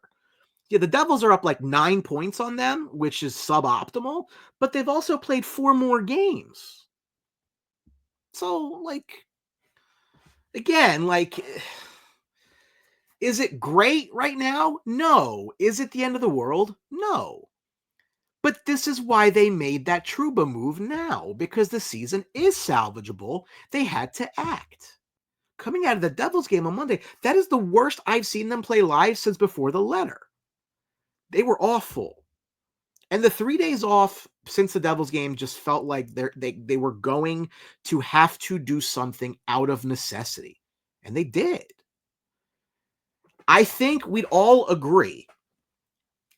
Yeah, the Devils are up 9 points on them, which is suboptimal, but they've also played 4 more games. So, again, is it great right now? No. Is it the end of the world? No. But this is why they made that Trouba move now, because the season is salvageable. They had to act. Coming out of the Devils game on Monday, that is the worst I've seen them play live since before the letter. They were awful. And the 3 days off since the Devils game just felt like they were going to have to do something out of necessity. And they did. I think we'd all agree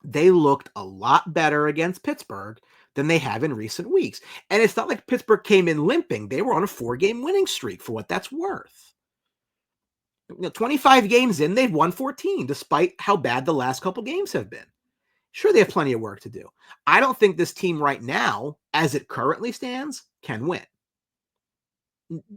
they looked a lot better against Pittsburgh than they have in recent weeks. And it's not like Pittsburgh came in limping. They were on a 4-game winning streak, for what that's worth. 25 games in, they've won 14, despite how bad the last couple games have been. Sure, they have plenty of work to do. I don't think this team right now, as it currently stands, can win.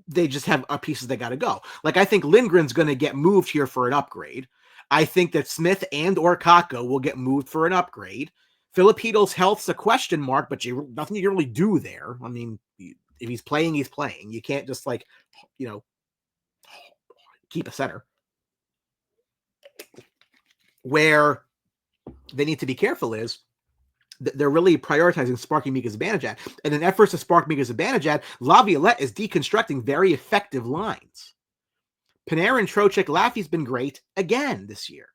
They just have pieces they got to go. I think Lindgren's going to get moved here for an upgrade. I think that Smith and or Kakko will get moved for an upgrade. Filipino's health's a question mark, but nothing you can really do there. I mean, If he's playing, he's playing. You can't just like, keep a center. Where they need to be careful is they're really prioritizing sparking Mika Zibanejad. And in efforts to spark Mika Zibanejad, Laviolette is deconstructing very effective lines. Panarin, Trocheck, Laffy's been great again this year.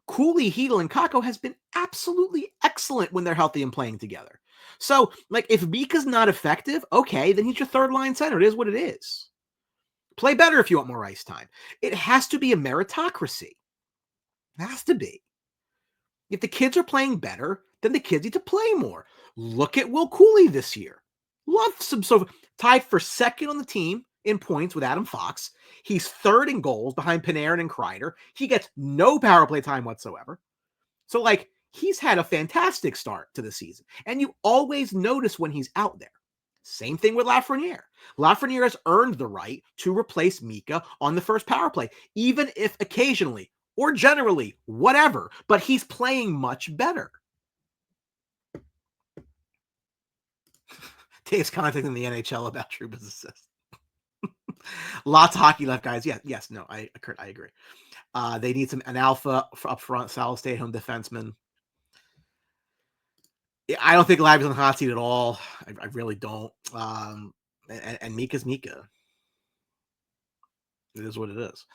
Cooley, Hedl, and Kakko has been absolutely excellent when they're healthy and playing together. So, like, if Mika's not effective, okay, then he's your third line center. It is what it is. Play better if you want more ice time. It has to be a meritocracy. It has to be. If the kids are playing better, then the kids need to play more. Look at Will Cooley this year. Love some tied for second on the team in points with Adam Fox. He's third in goals behind Panarin and Kreider. He gets no power play time whatsoever. So, like, he's had a fantastic start to the season. And you always notice when he's out there. Same thing with Lafreniere. Lafreniere has earned the right to replace Mika on the first power play, even if occasionally or generally, whatever, but he's playing much better. Dave's contacting the NHL about Trouba's assist. Lots of hockey left, guys. Yes, no, I agree. They need an alpha up front, solid stay-at-home defenseman. I don't think Labby's on the hot seat at all. I really don't. And Mika's Mika. It is what it is.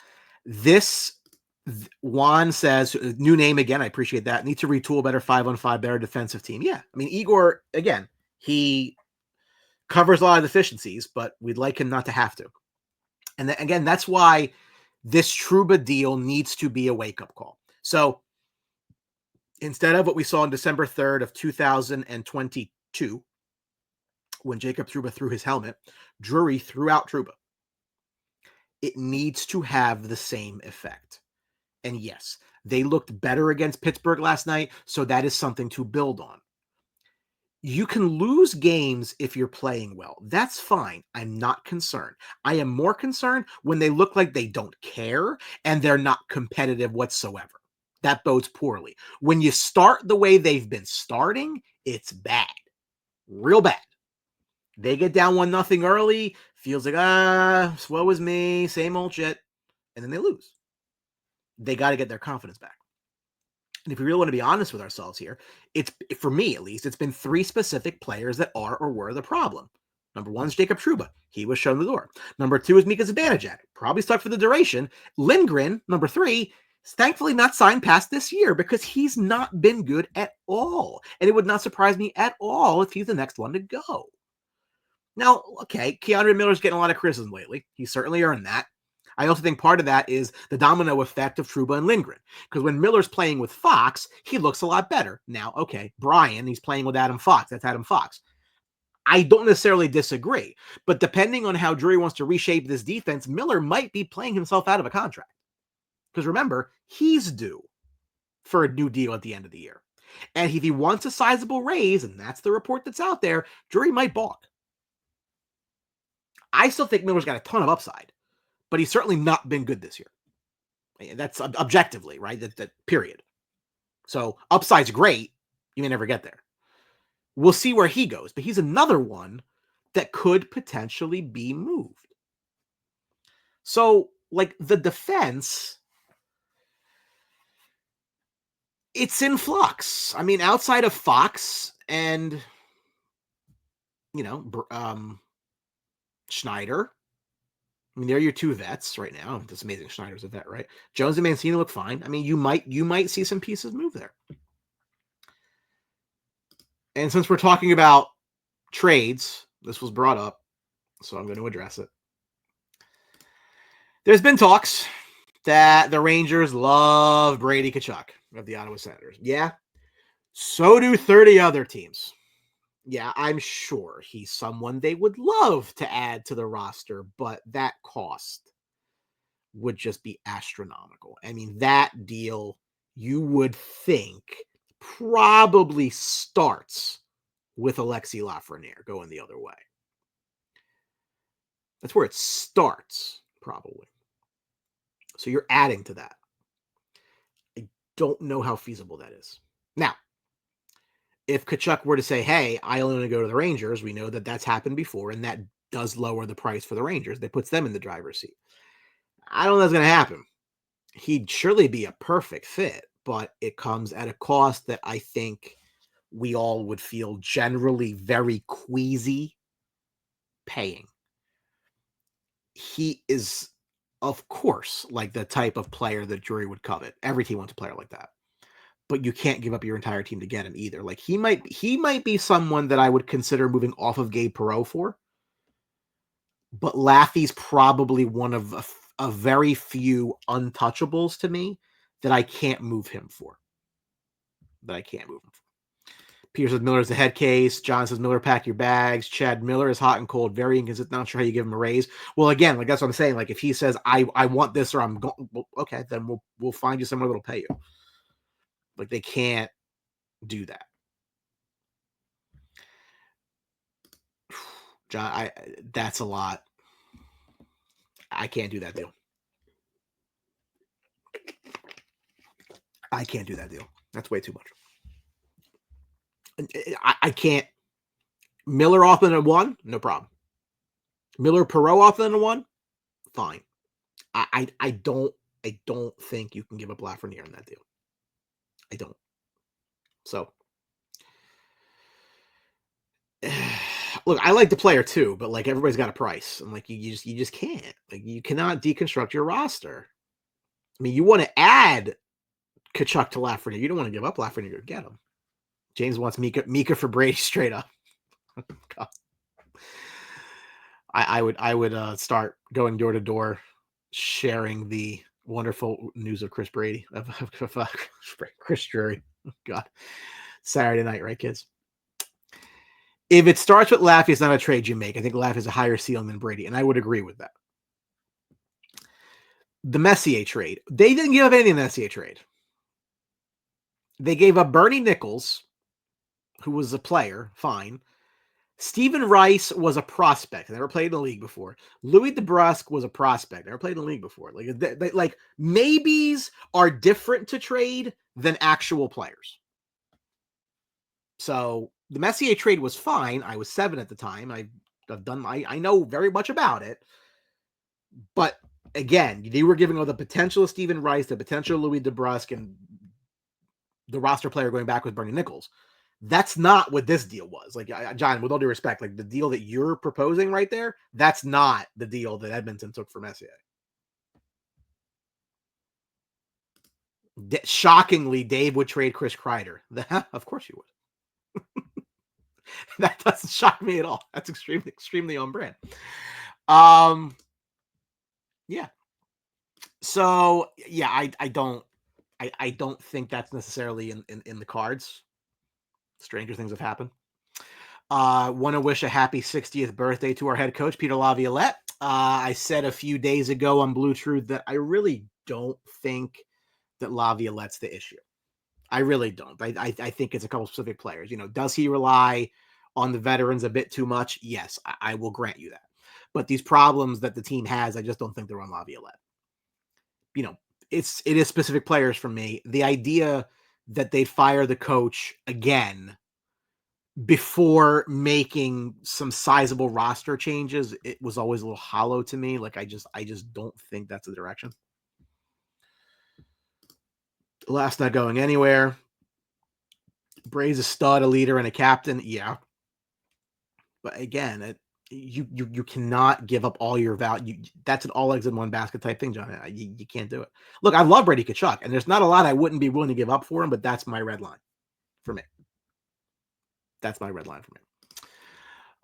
This Juan says, new name again. I appreciate that. Need to retool better 5-on-5, better defensive team. Yeah. I mean, Igor, again, he covers a lot of deficiencies, but we'd like him not to have to. And again, that's why this Trouba deal needs to be a wake-up call. So instead of what we saw on December 3rd of 2022, when Jacob Trouba threw his helmet, Drury threw out Trouba. It needs to have the same effect. And yes, they looked better against Pittsburgh last night, so that is something to build on. You can lose games if you're playing well. That's fine. I'm not concerned. I am more concerned when they look like they don't care and they're not competitive whatsoever. That bodes poorly. When you start the way they've been starting, it's bad. Real bad. They get down 1-0 early, feels like, woe is me, same old shit, and then they lose. They got to get their confidence back. And if we really want to be honest with ourselves here, it's, for me at least, it's been 3 specific players that are or were the problem. Number 1 is Jacob Trouba. He was shown the door. Number 2 is Mika Zibanejad. Probably stuck for the duration. Lindgren, number 3, is thankfully not signed past this year because he's not been good at all. And it would not surprise me at all if he's the next one to go. Now, okay, Keandre Miller's getting a lot of criticism lately. He certainly earned that. I also think part of that is the domino effect of Trouba and Lindgren. Because when Miller's playing with Fox, he looks a lot better. Now, okay, Brian, he's playing with Adam Fox. That's Adam Fox. I don't necessarily disagree. But depending on how Drury wants to reshape this defense, Miller might be playing himself out of a contract. Because remember, he's due for a new deal at the end of the year. And if he wants a sizable raise, and that's the report that's out there, Drury might balk. I still think Miller's got a ton of upside, but he's certainly not been good this year. That's objectively, right? That period. So upside's great. You may never get there. We'll see where he goes, but he's another one that could potentially be moved. So, like, the defense, it's in flux. I mean, outside of Fox and, Schneider, I mean, they're your 2 vets right now. It's amazing Schneider's a vet, right? Jones and Mancini look fine. I mean, you might see some pieces move there. And since we're talking about trades, this was brought up, so I'm going to address it. There's been talks that the Rangers love Brady Tkachuk of the Ottawa Senators. Yeah, so do 30 other teams. Yeah, I'm sure he's someone they would love to add to the roster, but that cost would just be astronomical. I mean, that deal, you would think, probably starts with Alexis Lafreniere going the other way. That's where it starts, probably. So you're adding to that. I don't know how feasible that is. Now, if Tkachuk were to say, hey, I only want to go to the Rangers, we know that that's happened before, and that does lower the price for the Rangers. That puts them in the driver's seat. I don't know that's going to happen. He'd surely be a perfect fit, but it comes at a cost that I think we all would feel generally very queasy paying. He is, of course, like the type of player that Drury would covet. Every team wants a player like that. But you can't give up your entire team to get him either. Like he might be someone that I would consider moving off of Gabe Perreault for. But Laffy's probably one of a very few untouchables to me that I can't move him for. Peter says Miller's the head case. John says Miller, pack your bags. Chad, Miller is hot and cold, very inconsistent. Not sure how you give him a raise. Well, again, like that's what I'm saying. Like if he says I want this or I'm going, well, okay, then we'll find you somewhere that'll pay you. Like they can't do that. John, that's a lot. I can't do that deal. I can't do that deal. That's way too much. I can't. Miller off in a 1, no problem. Miller Perreault off in a 1, fine. I don't think you can give up Lafreniere in that deal. I don't. So look, I like the player too, but like everybody's got a price, and like you just can't. Like you cannot deconstruct your roster. I mean, you want to add Tkachuk to Lafreniere. You don't want to give up Lafreniere to get him. James wants Mika for Brady straight up. God. I would start going door to door, sharing the wonderful news of Chris Brady of Chris Drury. God, Saturday night, right, kids? If it starts with Laffy, it's not a trade you make. I think Laffy is a higher ceiling than Brady, and I would agree with that. The Messier trade, they didn't give up anything in the Messier trade. They gave up Bernie Nichols, who was a player, fine. Stephen Rice was a prospect. Never played in the league before. Louis DeBrusque was a prospect. Never played in the league before. Like maybes are different to trade than actual players. So the Messier trade was fine. I was 7 at the time. I know very much about it. But again, they were giving all the potential of Stephen Rice, the potential of Louis DeBrusque, and the roster player going back with Bernie Nichols. That's not what this deal was. Like, John, with all due respect, like the deal that you're proposing right there, that's not the deal that Edmonton took for Messier. Shockingly, Dave would trade Chris Kreider. Of course you would. That doesn't shock me at all. That's extremely on brand. Yeah. So yeah, I don't think that's necessarily in the cards. Stranger things have happened. Want to wish a happy 60th birthday to our head coach, Peter Laviolette. I said a few days ago on BlueTruth that I really don't think that Laviolette's the issue. I really don't. I think it's a couple specific players. You know, does he rely on the veterans a bit too much? Yes, I will grant you that. But these problems that the team has, I just don't think they're on Laviolette. You know, it is specific players for me. The idea that they fire the coach again before making some sizable roster changes, it was always a little hollow to me. Like I just don't think that's the direction. Last not going anywhere. Brady's a stud, a leader, and a captain. Yeah. But again, you cannot give up all your value. That's an all eggs in one basket type thing, John. You can't do it. Look, I love Brady Tkachuk, and there's not a lot I wouldn't be willing to give up for him, but that's my red line for me. That's my red line for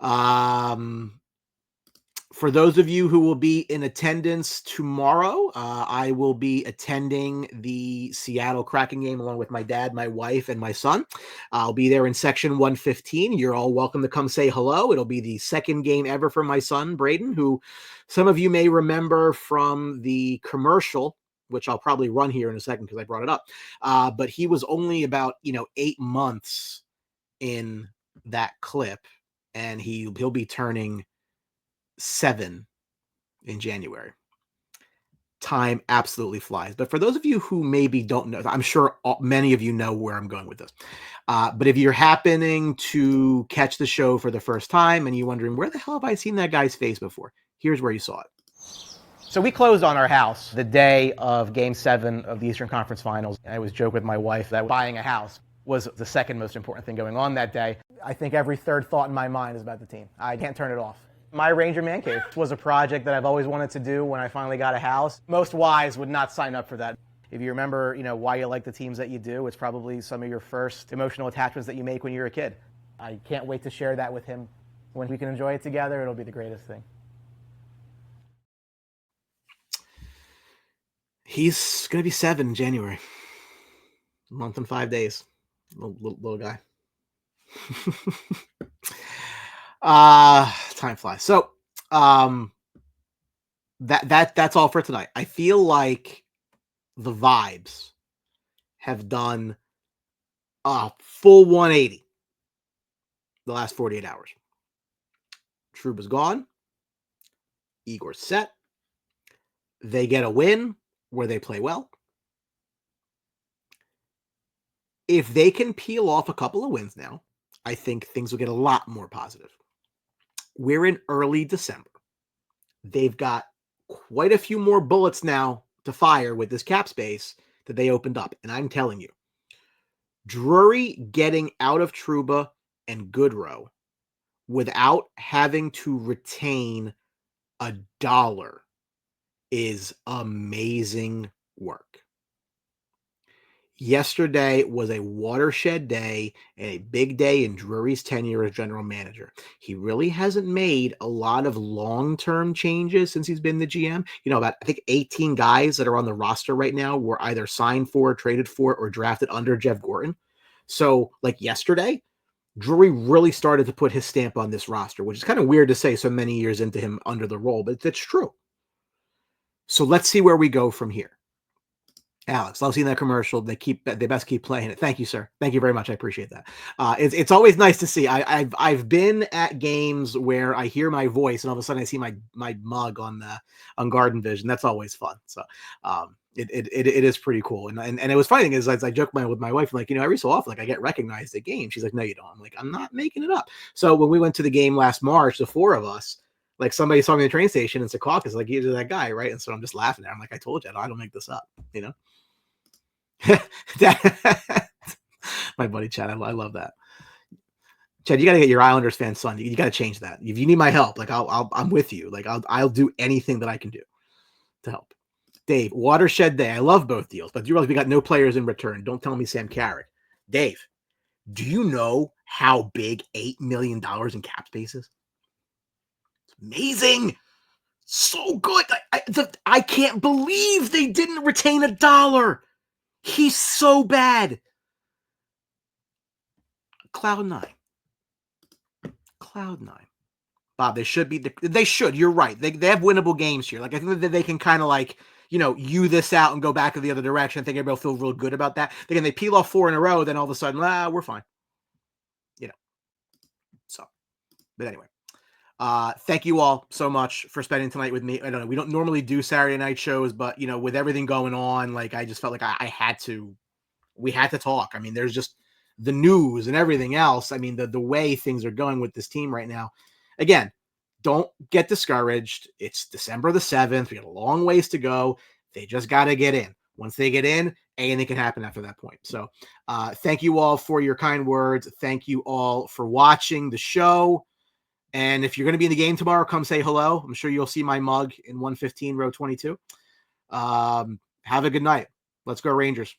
me. For those of you who will be in attendance tomorrow, I will be attending the Seattle Kraken game along with my dad, my wife, and my son. I'll be there in section 115. You're all welcome to come say hello. It'll be the second game ever for my son, Braden, who some of you may remember from the commercial, which I'll probably run here in a second because I brought it up. But he was only about 8 months in that clip, and he'll be turning 7 in January. time absolutely flies. But for those of you who maybe don't know, I'm sure many of you know where I'm going with this. But if you're happening to catch the show for the first time and you're wondering, where the hell have I seen that guy's face before? Here's where you saw it. So we closed on our house the day of Game 7 of the Eastern Conference Finals. I always joke with my wife that buying a house was the second most important thing going on that day. I think every third thought in my mind is about the team. I can't turn it off. My Ranger Man Cave was a project that I've always wanted to do when I finally got a house. Most wives would not sign up for that. If you remember, why you like the teams that you do, it's probably some of your first emotional attachments that you make when you're a kid. I can't wait to share that with him. When we can enjoy it together, it'll be the greatest thing. He's going to be 7 in January. A month and 5 days. Little guy. Time flies. So, that's all for tonight. I feel like the vibes have done a full 180 the last 48 hours. Trouba's gone. Igor's set. They get a win where they play well. If they can peel off a couple of wins now, I think things will get a lot more positive. We're in early December. They've got quite a few more bullets now to fire with this cap space that they opened up. And I'm telling you, Drury getting out of Trouba and Goodrow without having to retain $1 is amazing work. Yesterday was a watershed day and a big day in Drury's tenure as general manager. He really hasn't made a lot of long-term changes since he's been the GM. About, I think, 18 guys that are on the roster right now were either signed for, traded for, or drafted under Jeff Gorton. So, like yesterday, Drury really started to put his stamp on this roster, which is kind of weird to say so many years into him under the role, but it's true. So let's see where we go from here. Alex, love seeing that commercial. They best keep playing it. Thank you, sir. Thank you very much. I appreciate that. It's always nice to see. I've been at games where I hear my voice and all of a sudden I see my mug on Garden Vision. That's always fun. So it is pretty cool. And it was funny is as I joke with my wife, I'm like, every so often, like I get recognized at games. She's like, no, you don't. I'm like, I'm not making it up. So when we went to the game last March, the 4 of us, like somebody saw me at the train station in Secaucus, like, you're that guy, right? And so I'm just laughing there. I'm like, I told you, I don't make this up, My buddy Chad, I love that. Chad, you got to get your Islanders fan son. You got to change that. If you need my help, like I'm with you. Like I'll do anything that I can do to help. Dave, watershed day. I love both deals, but you realize we got no players in return. Don't tell me Sam Carrick. Dave, do you know how big $8 million in cap space is? It's amazing. So good. I can't believe they didn't retain $1. He's so bad. Cloud 9. Bob, they should. You're right. They have winnable games here. Like, I think that they can kind of like, this out and go back in the other direction. I think everybody will feel real good about that. Again, they peel off 4 in a row, then all of a sudden, we're fine. So, but anyway. Thank you all so much for spending tonight with me. I don't know. We don't normally do Saturday night shows, but with everything going on, like I just felt like we had to talk. I mean, there's just the news and everything else. I mean, the way things are going with this team right now. Again, don't get discouraged. It's December the 7th. We got a long ways to go. They just got to get in. Once they get in, anything can happen after that point. So thank you all for your kind words. Thank you all for watching the show. And if you're going to be in the game tomorrow, come say hello. I'm sure you'll see my mug in 115 row 22. Have a good night. Let's go Rangers.